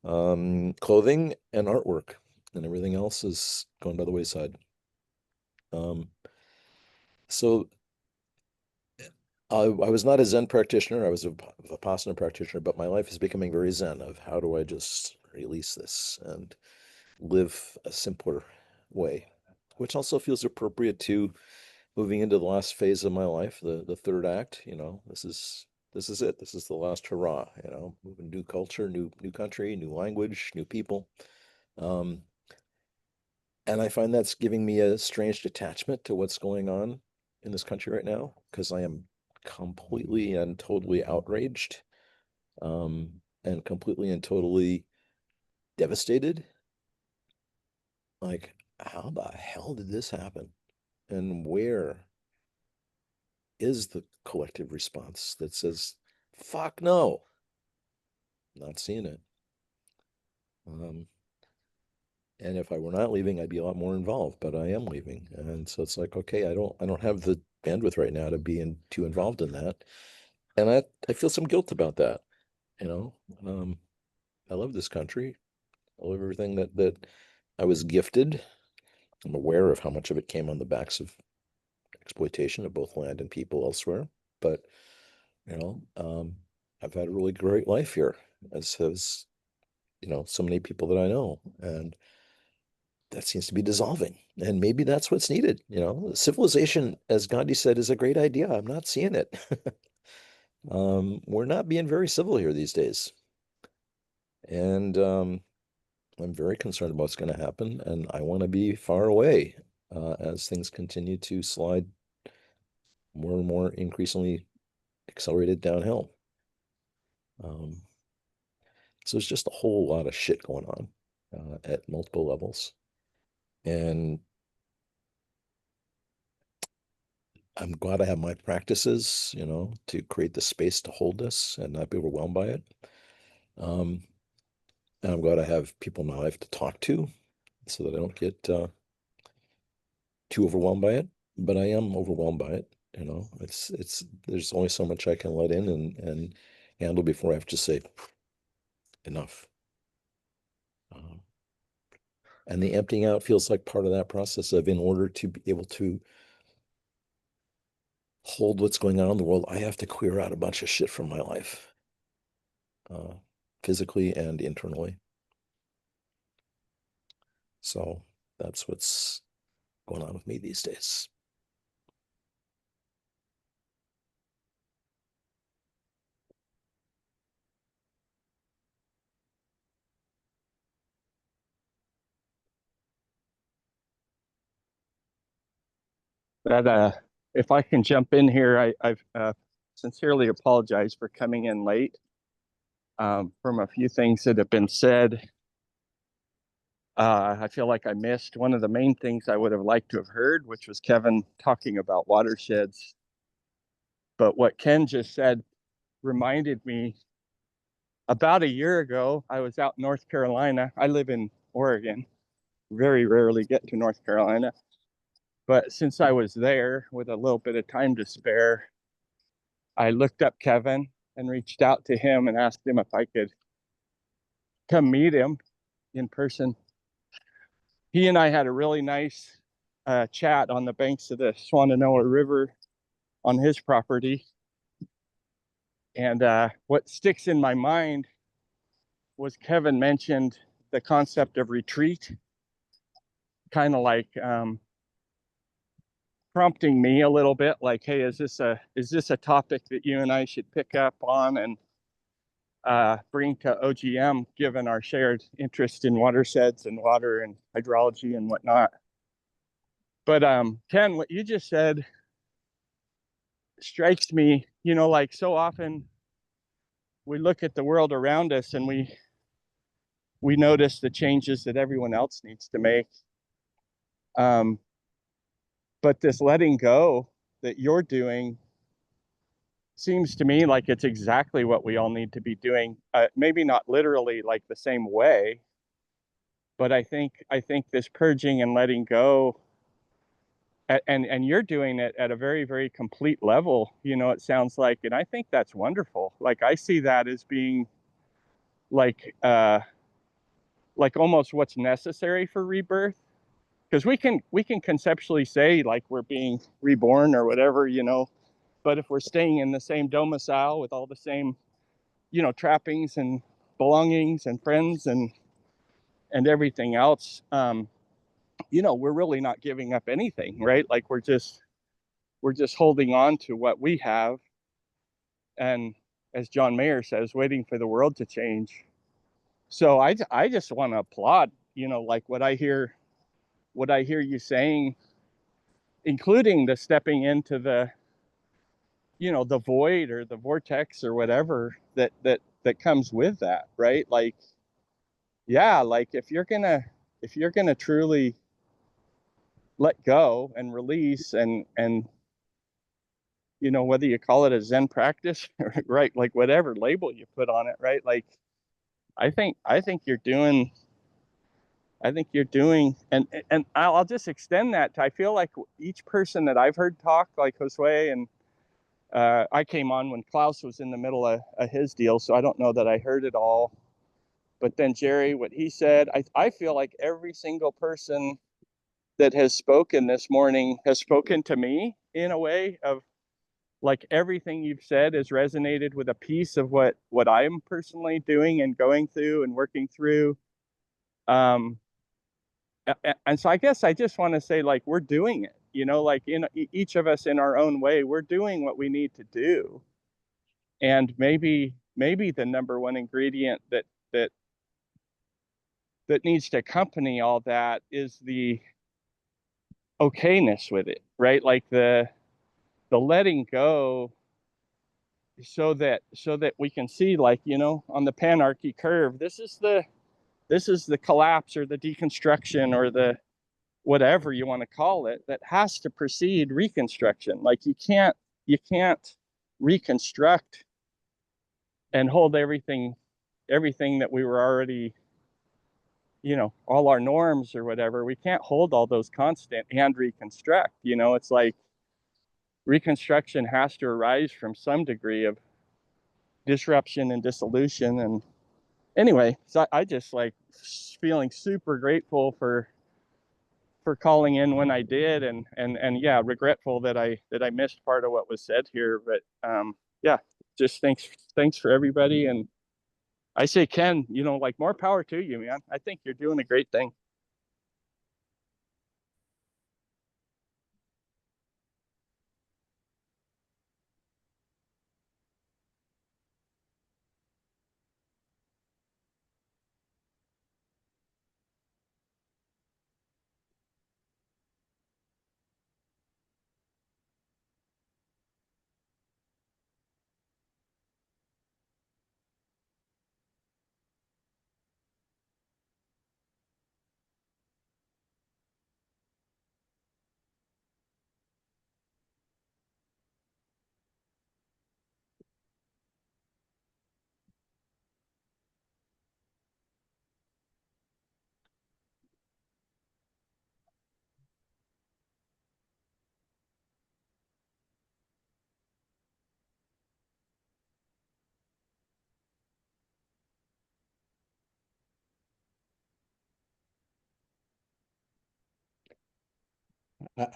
clothing and artwork, and everything else is going by the wayside. So I was not a Zen practitioner. I was a Vipassana practitioner, but my life is becoming very Zen of how do I just release this and live a simpler way, which also feels appropriate to moving into the last phase of my life, the third act. This is it. This is the last hurrah. Moving, new culture, new country, new language, new people. And I find that's giving me a strange detachment to what's going on in this country right now, because I am completely and totally outraged, and completely and totally devastated. Like, how the hell did this happen? And where is the collective response that says, fuck no? Not seeing it. And if I were not leaving, I'd be a lot more involved, but I am leaving. And so it's like, okay, I don't have the bandwidth right now to be too involved in that. And I feel some guilt about that. I love this country. I love everything that I was gifted. I'm aware of how much of it came on the backs of exploitation of both land and people elsewhere. But, I've had a really great life here, as has, so many people that I know. And that seems to be dissolving. And maybe that's what's needed. Civilization, as Gandhi said, is a great idea. I'm not seeing it. We're not being very civil here these days. And I'm very concerned about what's going to happen. And I want to be far away as things continue to slide more and more increasingly accelerated downhill. So there's just a whole lot of shit going on at multiple levels. And I'm glad I have my practices, to create the space to hold this and not be overwhelmed by it. And I'm glad I have people in my life to talk to so that I don't get too overwhelmed by it. But I am overwhelmed by it. There's only so much I can let in and handle before I have to say enough. And the emptying out feels like part of that process of, in order to be able to hold what's going on in the world, I have to clear out a bunch of shit from my life. physically and internally. So that's what's going on with me these days. That if I can jump in here, I've sincerely apologize for coming in late from a few things that have been said. I feel like I missed one of the main things I would have liked to have heard, which was Kevin talking about watersheds. But what Ken just said reminded me about a year ago, I was out in North Carolina. I live in Oregon, very rarely get to North Carolina. But since I was there with a little bit of time to spare, I looked up Kevin and reached out to him and asked him if I could come meet him in person. He and I had a really nice chat on the banks of the Shenandoah River on his property. And what sticks in my mind was Kevin mentioned the concept of retreat, kind of like prompting me a little bit, like, hey, is this a topic that you and I should pick up on and bring to OGM, given our shared interest in watersheds and water and hydrology and whatnot. But Ken, what you just said strikes me, like so often we look at the world around us and we notice the changes that everyone else needs to make. But this letting go that you're doing seems to me like it's exactly what we all need to be doing. Maybe not literally like the same way, but I think this purging and letting go, and you're doing it at a very, very complete level, it sounds like, and I think that's wonderful. Like I see that as being like almost what's necessary for rebirth, because we can conceptually say like we're being reborn or whatever, but if we're staying in the same domicile with all the same, trappings and belongings and friends and everything else, we're really not giving up anything, right? Like we're just holding on to what we have, and as John Mayer says, waiting for the world to change. So I just want to applaud, like what I hear you saying, including the stepping into the, the void or the vortex or whatever that comes with that, right? Like, yeah, like if you're gonna truly let go and release and whether you call it a Zen practice, right? Like whatever label you put on it, right? Like I think you're doing, and I'll just extend that to, I feel like each person that I've heard talk, like Josue, and I came on when Klaus was in the middle of his deal, so I don't know that I heard it all. But then Jerry, what he said, I feel like every single person that has spoken this morning has spoken to me in a way of like everything you've said has resonated with a piece of what I'm personally doing and going through and working through. And so I guess I just want to say, like, we're doing it, like in each of us in our own way, we're doing what we need to do. And maybe the number one ingredient that needs to accompany all that is the okayness with it, right? Like the letting go, so that we can see, like, on the panarchy curve, this is the collapse or the deconstruction or the whatever you want to call it that has to precede reconstruction. Like you can't reconstruct and hold everything that we were already, all our norms or whatever. We can't hold all those constant and reconstruct. It's like reconstruction has to arise from some degree of disruption and dissolution. And anyway, so I just like feeling super grateful for calling in when I did, and yeah, regretful that I missed part of what was said here. But yeah, just thanks for everybody, and I say, Ken, like more power to you, man. I think you're doing a great thing.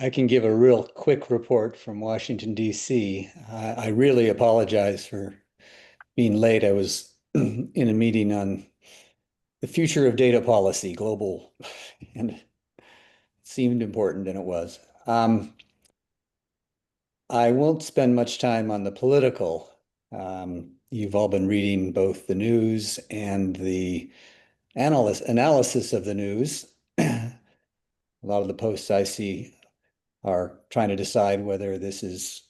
I can give a real quick report from Washington, D.C. I really apologize for being late. I was in a meeting on the future of data policy, global, and it seemed important, and it was. I won't spend much time on the political. You've all been reading both the news and the analysis of the news. A lot of the posts I see are trying to decide whether this is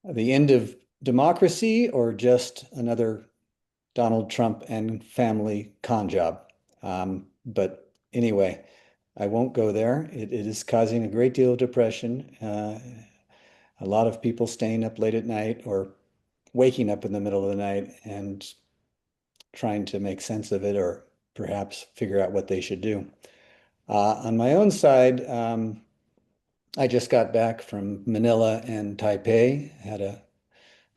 the end of democracy or just another Donald Trump and family con job. But anyway, I won't go there. It is causing a great deal of depression. A lot of people staying up late at night or waking up in the middle of the night and trying to make sense of it or perhaps figure out what they should do. On my own side, I just got back from Manila and Taipei, had a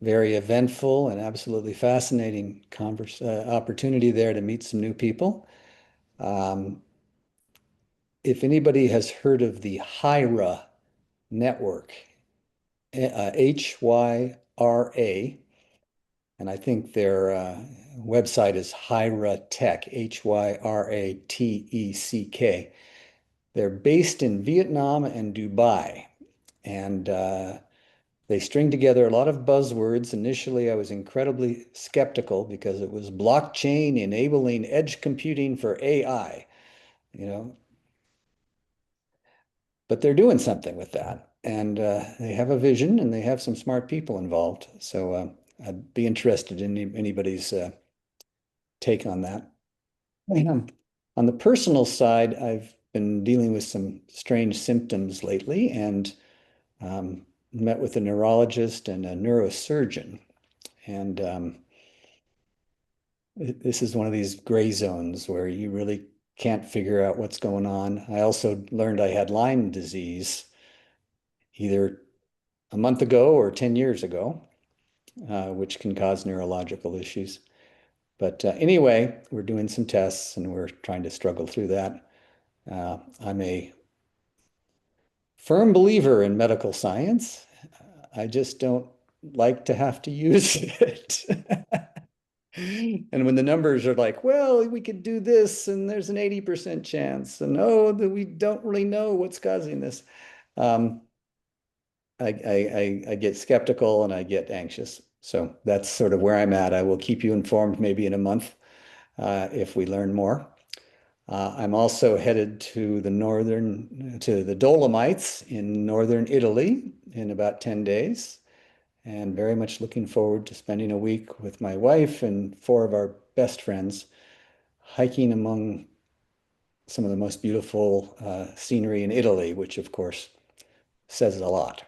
very eventful and absolutely fascinating opportunity there to meet some new people. If anybody has heard of the HYRA network, HYRA, and I think their website is HYRA Tech, HYRATECK. They're based in Vietnam and Dubai, and they string together a lot of buzzwords. Initially, I was incredibly skeptical because it was blockchain enabling edge computing for AI, but they're doing something with that. And they have a vision and they have some smart people involved. So I'd be interested in anybody's take on that. On the personal side, I've been dealing with some strange symptoms lately and met with a neurologist and a neurosurgeon. And this is one of these gray zones where you really can't figure out what's going on. I also learned I had Lyme disease either a month ago or 10 years ago, which can cause neurological issues. But anyway, we're doing some tests and we're trying to struggle through that. I'm a firm believer in medical science. I just don't like to have to use it. And when the numbers are like, well, we could do this and there's an 80% chance, and oh, that we don't really know what's causing this. I get skeptical and I get anxious. So that's sort of where I'm at. I will keep you informed maybe in a month if we learn more. I'm also headed to the Dolomites in northern Italy in about 10 days, and very much looking forward to spending a week with my wife and 4 of our best friends hiking among some of the most beautiful scenery in Italy, which of course says a lot.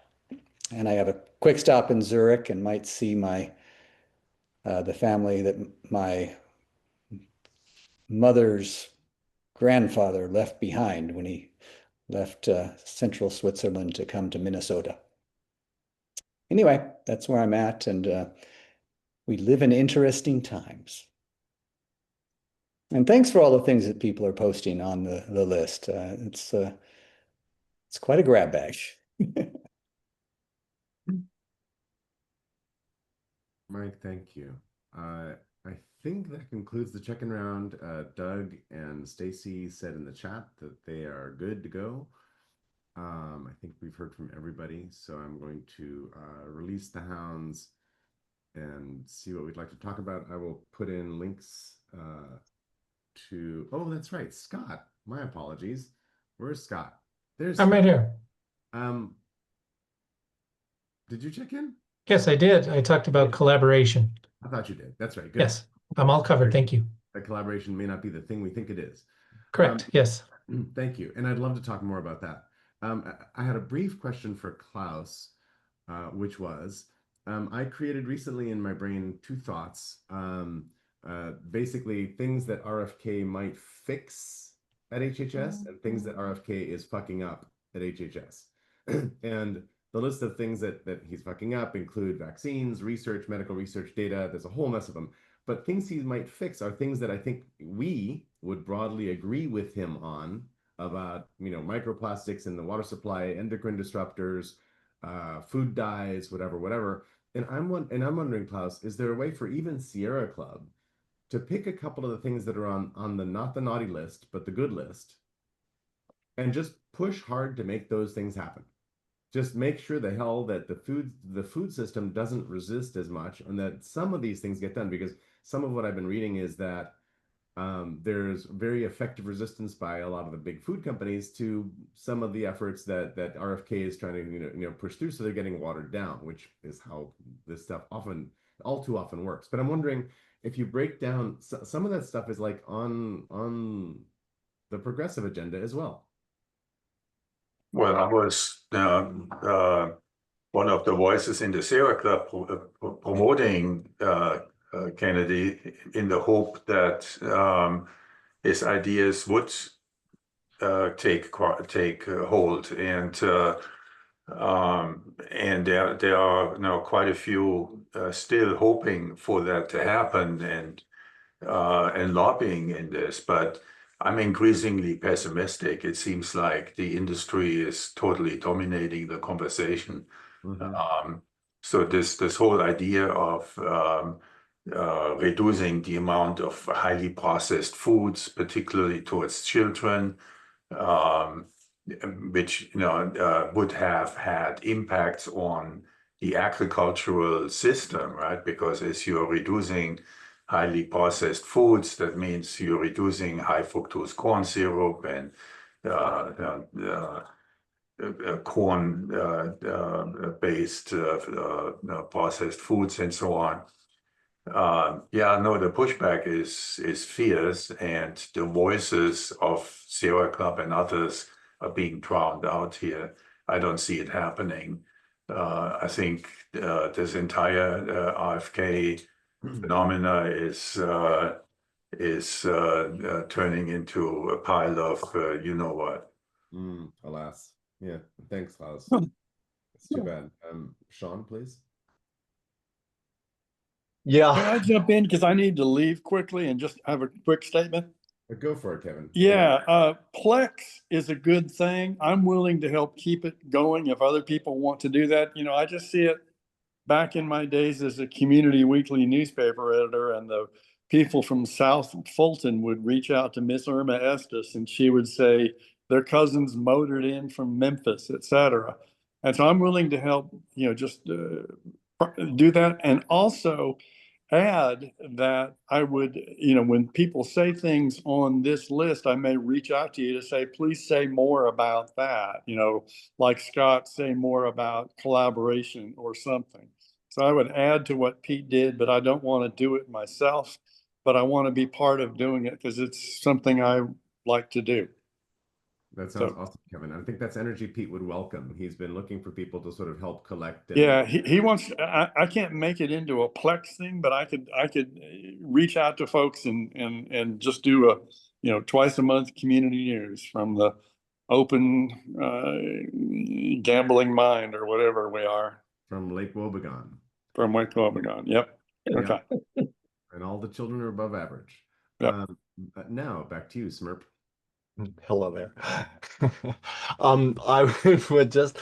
And I have a quick stop in Zurich and might see the family that my mother's grandfather left behind when he left central Switzerland to come to Minnesota. Anyway, that's where I'm at, and we live in interesting times. And thanks for all the things that people are posting on the list. It's quite a grab bag. Mike, thank you. I think that concludes the check-in round. Doug and Stacy said in the chat that they are good to go. I think we've heard from everybody, so I'm going to release the hounds and see what we'd like to talk about. I will put in links to, oh, that's right, Scott. My apologies. Where's Scott? There's I'm right here. Did you check in? Yes, I did. I talked about collaboration. I thought you did. That's right. Good. Yes, I'm all covered. Thank you. That collaboration may not be the thing we think it is. Correct. Yes. Thank you. And I'd love to talk more about that. I had a brief question for Klaus, which was, I created recently in my brain two thoughts. Basically, things that RFK might fix at HHS and things that RFK is fucking up at HHS. And the list of things that he's fucking up include vaccines, research, medical research data. There's a whole mess of them. But things he might fix are things that I think we would broadly agree with him on, about, you know, microplastics in the water supply, endocrine disruptors, food dyes, whatever. And I'm wondering, Klaus, is there a way for even Sierra Club to pick a couple of the things that are on the not the naughty list, but the good list, and just push hard to make those things happen? Just make sure the hell that the food system doesn't resist as much, and that some of these things get done, because some of what I've been reading is that there's very effective resistance by a lot of the big food companies to some of the efforts that RFK is trying to push through. So they're getting watered down, which is how this stuff all too often works. But I'm wondering if you break down some of that stuff is like on the progressive agenda as well. Well, I was one of the voices in the Sierra Club promoting Kennedy in the hope that his ideas would take hold, and there are now quite a few still hoping for that to happen, and lobbying in this, but I'm increasingly pessimistic. It seems like the industry is totally dominating the conversation. So this whole idea of reducing the amount of highly processed foods, particularly towards children, which would have had impacts on the agricultural system, right? Because as you're reducing highly processed foods, that means you're reducing high fructose corn syrup and corn-based processed foods and so on. The pushback is fierce, and the voices of Sierra Club and others are being drowned out here. I don't see it happening. I think this entire RFK phenomena is turning into a pile of you know what. Alas. Yeah. Thanks, Klaus. It's too bad. Sean, please. Yeah. Can I jump in, because I need to leave quickly and just have a quick statement? Go for it, Kevin. Yeah, Plex is a good thing. I'm willing to help keep it going if other people want to do that. You know, I just see it back in my days as a community weekly newspaper editor, and the people from South Fulton would reach out to Miss Irma Estes, and she would say their cousins motored in from Memphis, etc. And so I'm willing to help, just do that. And also add that I would, when people say things on this list, I may reach out to you to say, please say more about that, like Scott, say more about collaboration or something. So I would add to what Pete did, but I don't want to do it myself, but I want to be part of doing it because it's something I like to do. That sounds awesome, Kevin. I think that's energy Pete would welcome. He's been looking for people to sort of help collect. Yeah, he wants. I can't make it into a Plex thing, but I could reach out to folks and just do a twice a month community news from the open gambling mind or whatever we are. From Lake Wobegon. From Lake Wobegon. Yep. Okay. And all the children are above average. Yep. Now back to you, Smurp. Hello there. I would just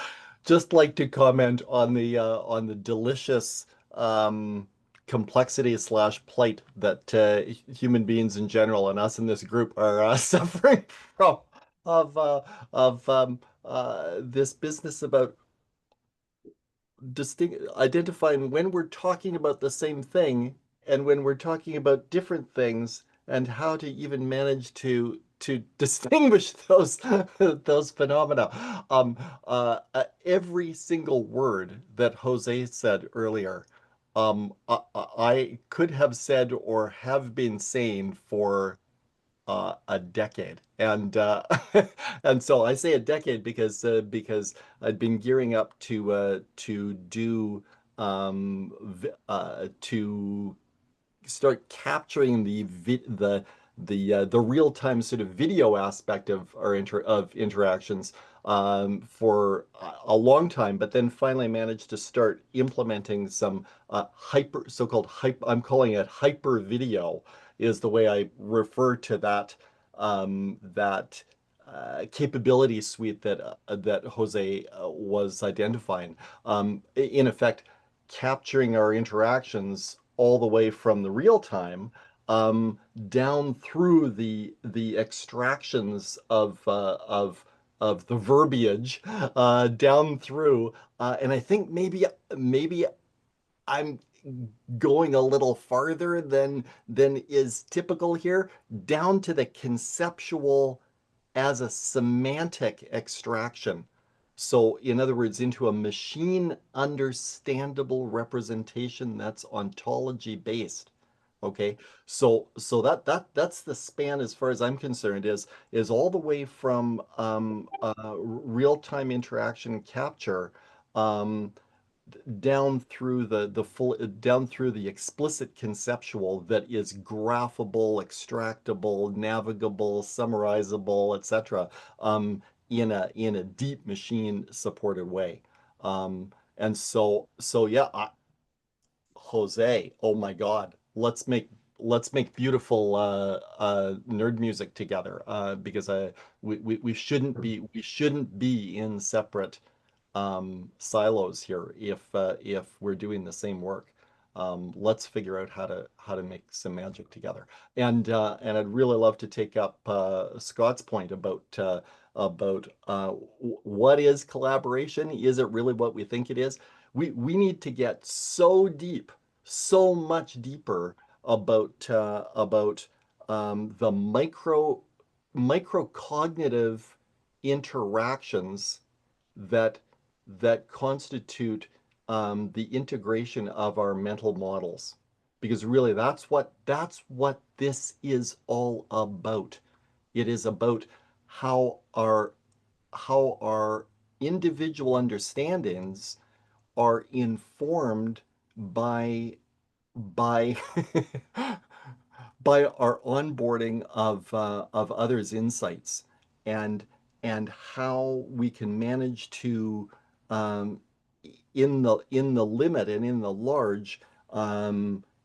like to comment on the delicious complexity slash plight that human beings in general and us in this group are suffering from of this business about identifying when we're talking about the same thing and when we're talking about different things, and how to even manage to distinguish those those phenomena. Every single word that Jose said earlier, I could have said or have been saying for a decade, and and so I say a decade because I'd been gearing up to do to start capturing the real-time sort of video aspect of our interactions for a long time, but then finally managed to start implementing some so-called hyper, I'm calling it hyper video, is the way I refer to that capability suite that Jose was identifying. In effect, capturing our interactions all the way from the real time down through the extractions of the verbiage down through, and I think maybe I'm going a little farther than is typical here, down to the conceptual as a semantic extraction. So, in other words, into a machine understandable representation that's ontology based. Okay, so that's the span as far as I'm concerned, is all the way from real-time interaction capture um, down through the full down through the explicit conceptual that is graphable, extractable, navigable, summarizable, etc. In a deep machine supported way. And so yeah, Jose, oh my God, let's make beautiful nerd music together because we shouldn't be in separate silos here if we're doing the same work. Let's figure out how to make some magic together. And I'd really love to take up Scott's point about what is collaboration? Is it really what we think it is? We need to get so deep, so much deeper about the microcognitive interactions that constitute the integration of our mental models, because really that's what this is all about. It is about how our individual understandings are informed by by our onboarding of others' insights, and how we can manage to um, in the limit and in the large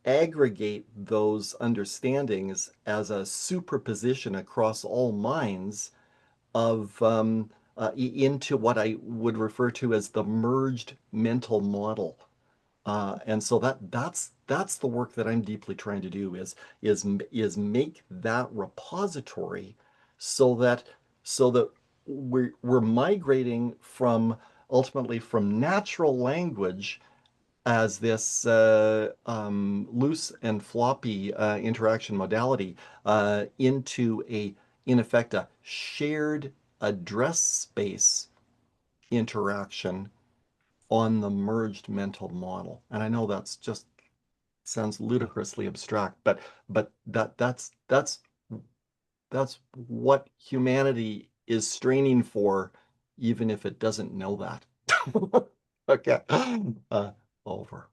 aggregate those understandings as a superposition across all minds of into what I would refer to as the merged mental model. And so that's the work that I'm deeply trying to do is make that repository so that we're migrating from ultimately from natural language as this loose and floppy interaction modality into in effect a shared address space interaction on the merged mental model. And I know that's just sounds ludicrously abstract, but that's what humanity is straining for, even if it doesn't know that. Okay. Over.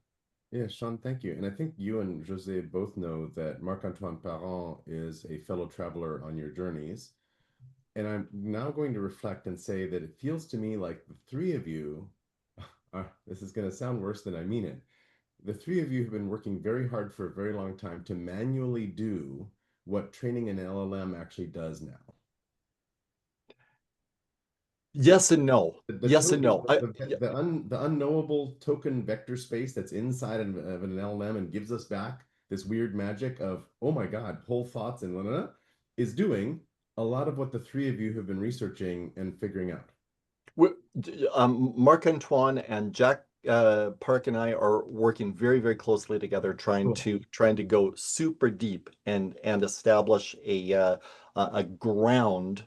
Yeah, Sean, thank you. And I think you and Jose both know that Marc-Antoine Parent is a fellow traveler on your journeys. And I'm now going to reflect and say that it feels to me like the three of you, this is going to sound worse than I mean it. The three of you have been working very hard for a very long time to manually do what training an LLM actually does now. Yes and no. The Yes and no. the unknowable token vector space that's inside of an LLM and gives us back this weird magic of, oh my God, whole thoughts and blah, blah, blah, is doing a lot of what the three of you have been researching and figuring out. Marc-Antoine and Jack Park and I are working very, very closely together, trying to go super deep and establish a ground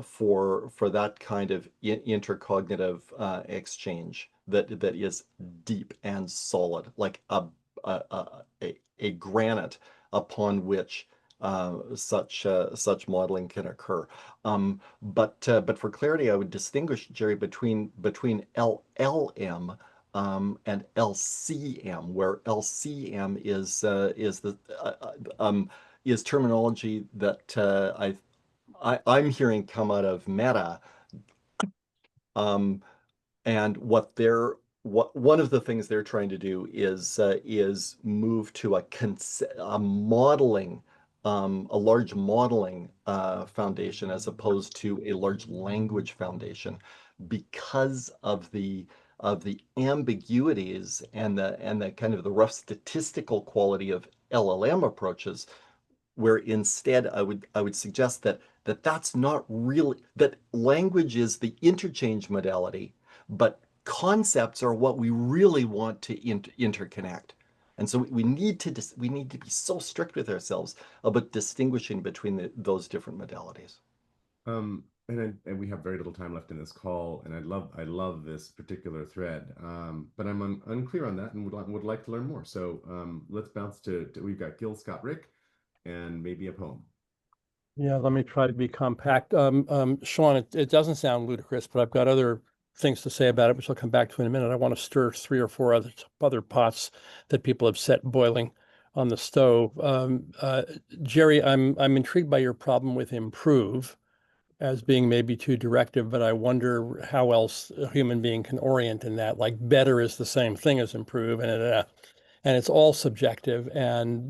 for that kind of intercognitive exchange that is deep and solid, like a granite upon which such modeling can occur. But for clarity, I would distinguish, Jerry, between LLM and LCM, where LCM is terminology that I'm hearing come out of Meta. And one of the things they're trying to do is move to a modeling, a large modeling foundation as opposed to a large language foundation, because of the ambiguities and the kind of the rough statistical quality of LLM approaches, where instead I would suggest that's not really, that language is the interchange modality, but concepts are what we really want to interconnect. And so we need to be so strict with ourselves about distinguishing between those different modalities. And we have very little time left in this call, and I love this particular thread, but I'm unclear on that and would like to learn more. So let's bounce to we've got Gil Scott Rick and maybe a poem. Yeah, let me try to be compact. Sean, it doesn't sound ludicrous, but I've got other things to say about it, which I'll come back to in a minute. I want to stir 3 or 4 other pots that people have set boiling on the stove. Jerry, I'm intrigued by your problem with improve as being maybe too directive, but I wonder how else a human being can orient in that. Like, better is the same thing as improve, and it's all subjective. And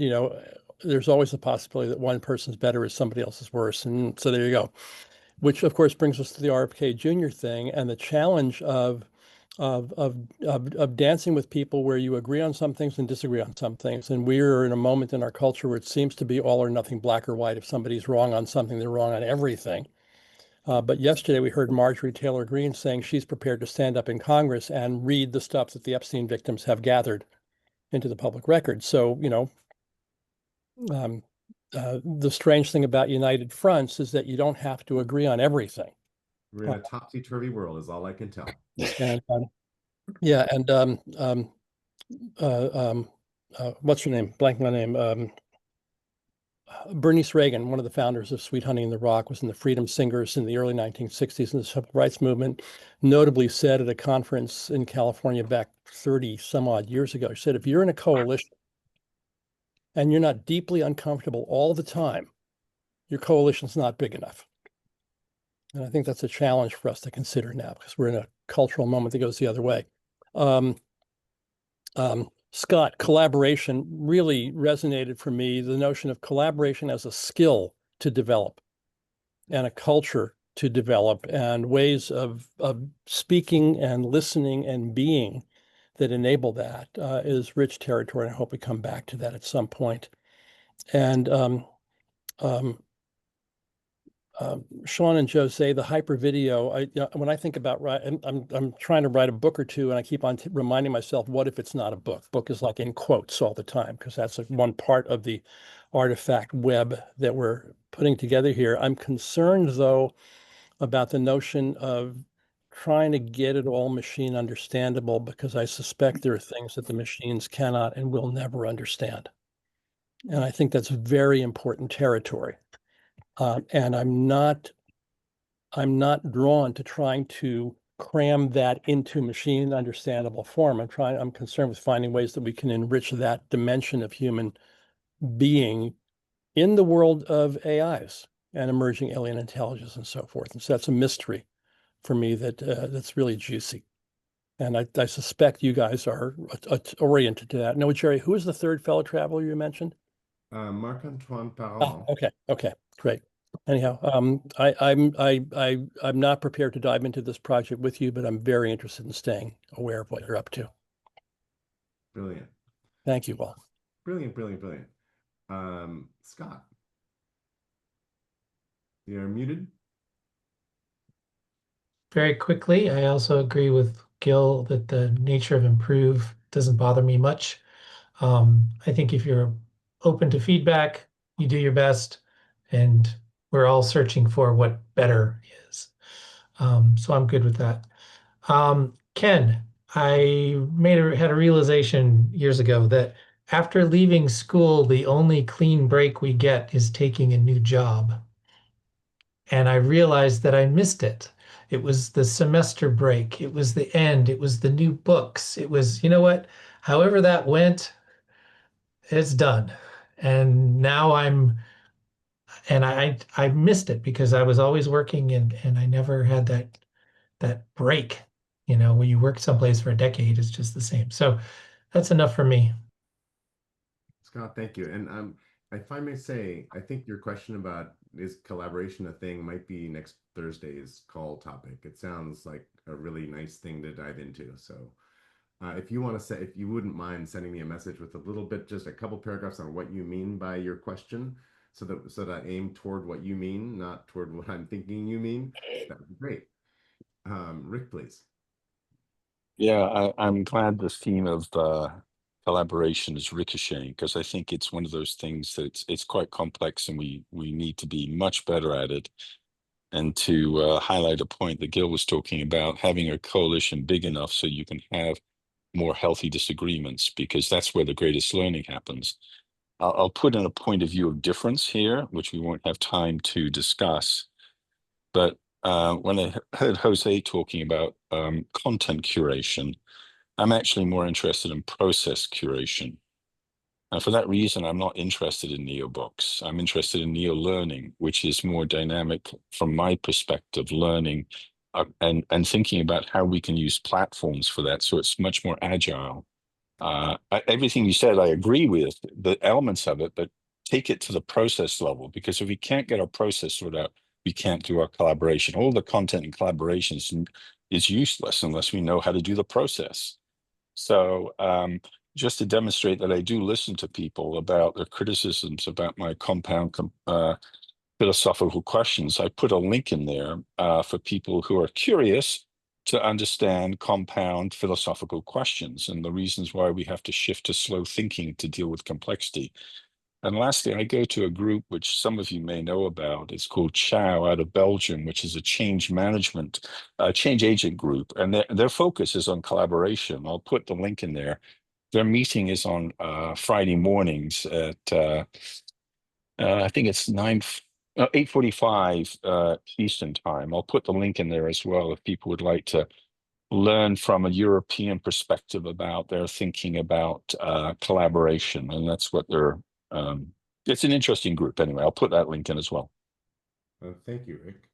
there's always the possibility that one person's better is somebody else's worse. And so there you go. Which of course brings us to the RFK Jr. thing and the challenge of dancing with people where you agree on some things and disagree on some things. And we're in a moment in our culture where it seems to be all or nothing, black or white. If somebody's wrong on something, they're wrong on everything. But yesterday we heard Marjorie Taylor Greene saying she's prepared to stand up in Congress and read the stuff that the Epstein victims have gathered into the public record. So, the strange thing about United Fronts is that you don't have to agree on everything. We're in a topsy-turvy world, is all I can tell. And yeah, and what's her name? Blank my name. Bernice Reagan, one of the founders of Sweet Honey in the Rock, was in the Freedom Singers in the early 1960s in the civil rights movement, notably said at a conference in California back 30 some odd years ago, she said, if you're in a coalition and you're not deeply uncomfortable all the time, your coalition's not big enough. And I think that's a challenge for us to consider now because we're in a cultural moment that goes the other way. Scott, collaboration really resonated for me, the notion of collaboration as a skill to develop and a culture to develop and ways of speaking and listening and being that enable that is rich territory. I hope we come back to that at some point. And Sean and Jose, the hyper video. When I think about I'm trying to write a book or two, and I keep on reminding myself, what if it's not a book? Book is like in quotes all the time because that's one part of the artifact web that we're putting together here. I'm concerned though about the notion of trying to get it all machine understandable because I suspect there are things that the machines cannot and will never understand, and I think that's very important territory. And I'm not drawn to trying to cram that into machine understandable form. I'm concerned with finding ways that we can enrich that dimension of human being in the world of AIs and emerging alien intelligence and so forth. And so that's a mystery for me that's really juicy. And I suspect you guys are oriented to that. No, Jerry, who is the third fellow traveler you mentioned? Marc-Antoine Parent. Okay, great. Anyhow, I'm not prepared to dive into this project with you, but I'm very interested in staying aware of what you're up to. Brilliant. Thank you all. Brilliant, brilliant, brilliant. Scott, you're muted. Very quickly, I also agree with Gil that the nature of improve doesn't bother me much. I think if you're open to feedback, you do your best, and we're all searching for what better is. So I'm good with that. Ken, I had a realization years ago that after leaving school, the only clean break we get is taking a new job. And I realized that I missed it. It was the semester break. It was the end. It was the new books. It was, you know what? However that went, it's done. And now I missed it because I was always working and I never had that break, when you work someplace for a decade, it's just the same. So that's enough for me. Scott, thank you. And if I may say, I think your question about is collaboration a thing might be next Thursday's call topic. It sounds like a really nice thing to dive into. So if you want to say, if you wouldn't mind sending me a message with a little bit, just a couple paragraphs on what you mean by your question, so that I aim toward what you mean, not toward what I'm thinking you mean, that would be great. Rick, please. Yeah, I'm glad the theme of collaboration is ricocheting, because I think it's one of those things that it's quite complex and we need to be much better at it. And to highlight a point that Gil was talking about, having a coalition big enough so you can have more healthy disagreements, because that's where the greatest learning happens. I'll put in a point of view of difference here, which we won't have time to discuss. But when I heard Jose talking about content curation, I'm actually more interested in process curation. And for that reason, I'm not interested in neo-books. I'm interested in neo-learning, which is more dynamic from my perspective, learning and thinking about how we can use platforms for that. So it's much more agile. Everything you said, I agree with the elements of it, but take it to the process level, because if we can't get our process sorted out, we can't do our collaboration. All the content and collaborations is useless unless we know how to do the process. So just to demonstrate that I do listen to people about their criticisms about my compound philosophical questions, I put a link in there for people who are curious to understand compound philosophical questions and the reasons why we have to shift to slow thinking to deal with complexity. And lastly, I go to a group which some of you may know about. It's called Chow out of Belgium, which is a change management, change agent group. And their focus is on collaboration. I'll put the link in there. Their meeting is on Friday mornings at, I think it's 8:45 Eastern time. I'll put the link in there as well if people would like to learn from a European perspective about their thinking about collaboration. And that's what they're, it's an interesting group anyway. I'll put that link in as well. Thank you, Rick.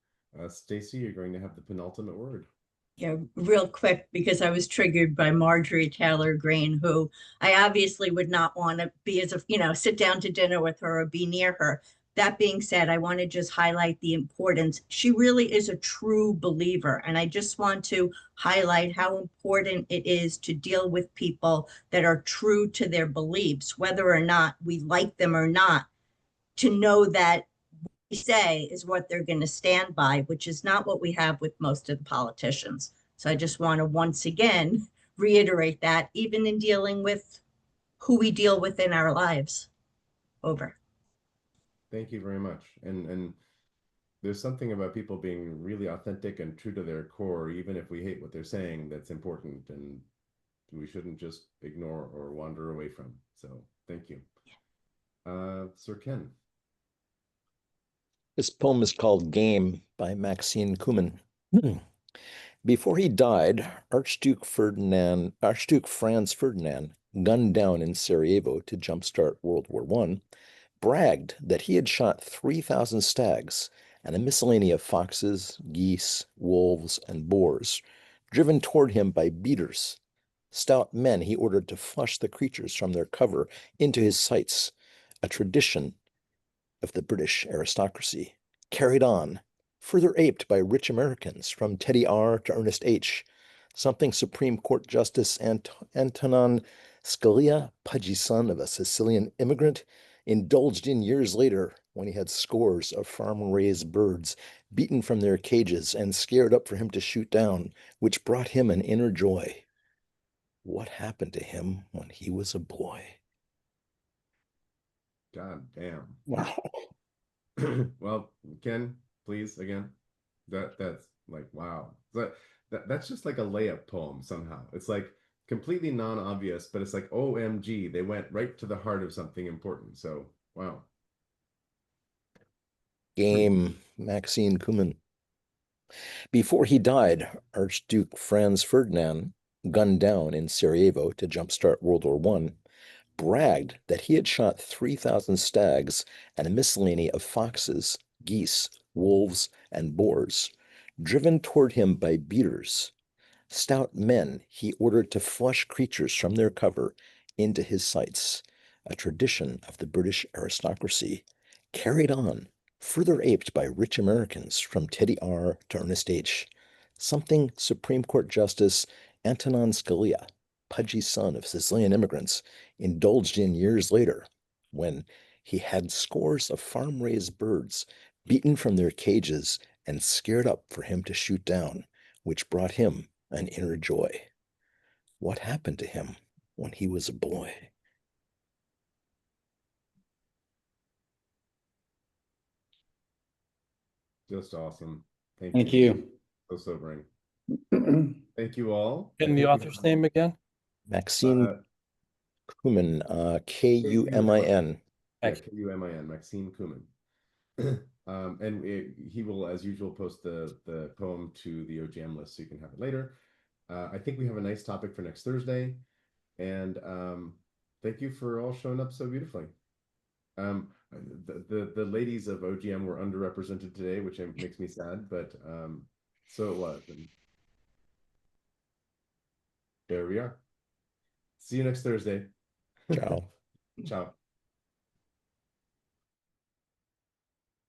Stacy, you're going to have the penultimate word. Yeah, real quick, because I was triggered by Marjorie Taylor Greene, who I obviously would not want to be sit down to dinner with her or be near her. That being said, I want to just highlight the importance. She really is a true believer. And I just want to highlight how important it is to deal with people that are true to their beliefs, whether or not we like them or not, to know that say is what they're going to stand by, which is not what we have with most of the politicians. So I just want to once again reiterate that, even in dealing with who we deal with in our lives. Over. Thank you very much. And there's something about people being really authentic and true to their core, even if we hate what they're saying, that's important, and we shouldn't just ignore or wander away from. So thank you. Sir Ken. This poem is called Game by Maxine Kumin. Before he died, Archduke Franz Ferdinand, gunned down in Sarajevo to jumpstart World War I, bragged that he had shot 3,000 stags and a miscellany of foxes, geese, wolves, and boars, driven toward him by beaters, stout men he ordered to flush the creatures from their cover into his sights, a tradition of the British aristocracy. Carried on, further aped by rich Americans from Teddy R. to Ernest H. Something Supreme Court Justice Antonin Scalia, pudgy son of a Sicilian immigrant, indulged in years later when he had scores of farm-raised birds beaten from their cages and scared up for him to shoot down, which brought him an inner joy. What happened to him when he was a boy? God damn. Wow. Well, Ken, please again. That's like wow. That's just like a layup poem somehow. It's like completely non-obvious, but it's like OMG, they went right to the heart of something important. So wow. Game, Maxine Kumin. Before he died, Archduke Franz Ferdinand, gunned down in Sarajevo to jumpstart World War I, bragged that he had shot 3,000 stags and a miscellany of foxes, geese, wolves, and boars, driven toward him by beaters. Stout men he ordered to flush creatures from their cover into his sights, a tradition of the British aristocracy, carried on, further aped by rich Americans from Teddy R. to Ernest H. Something Supreme Court Justice Antonin Scalia, pudgy son of Sicilian immigrants, indulged in years later when he had scores of farm-raised birds beaten from their cages and scared up for him to shoot down, which brought him an inner joy. What happened to him when he was a boy? Just awesome. Thank you. So sobering. Thank you all. And the author's name again? Maxine Kumin, Kumin. Yeah, Kumin, Maxine Kumin. And he will, as usual, post the poem to the OGM list so you can have it later. I think we have a nice topic for next Thursday. And thank you for all showing up so beautifully. The ladies of OGM were underrepresented today, which makes me sad, but so it was. And there we are. See you next Thursday. Ciao. Ciao.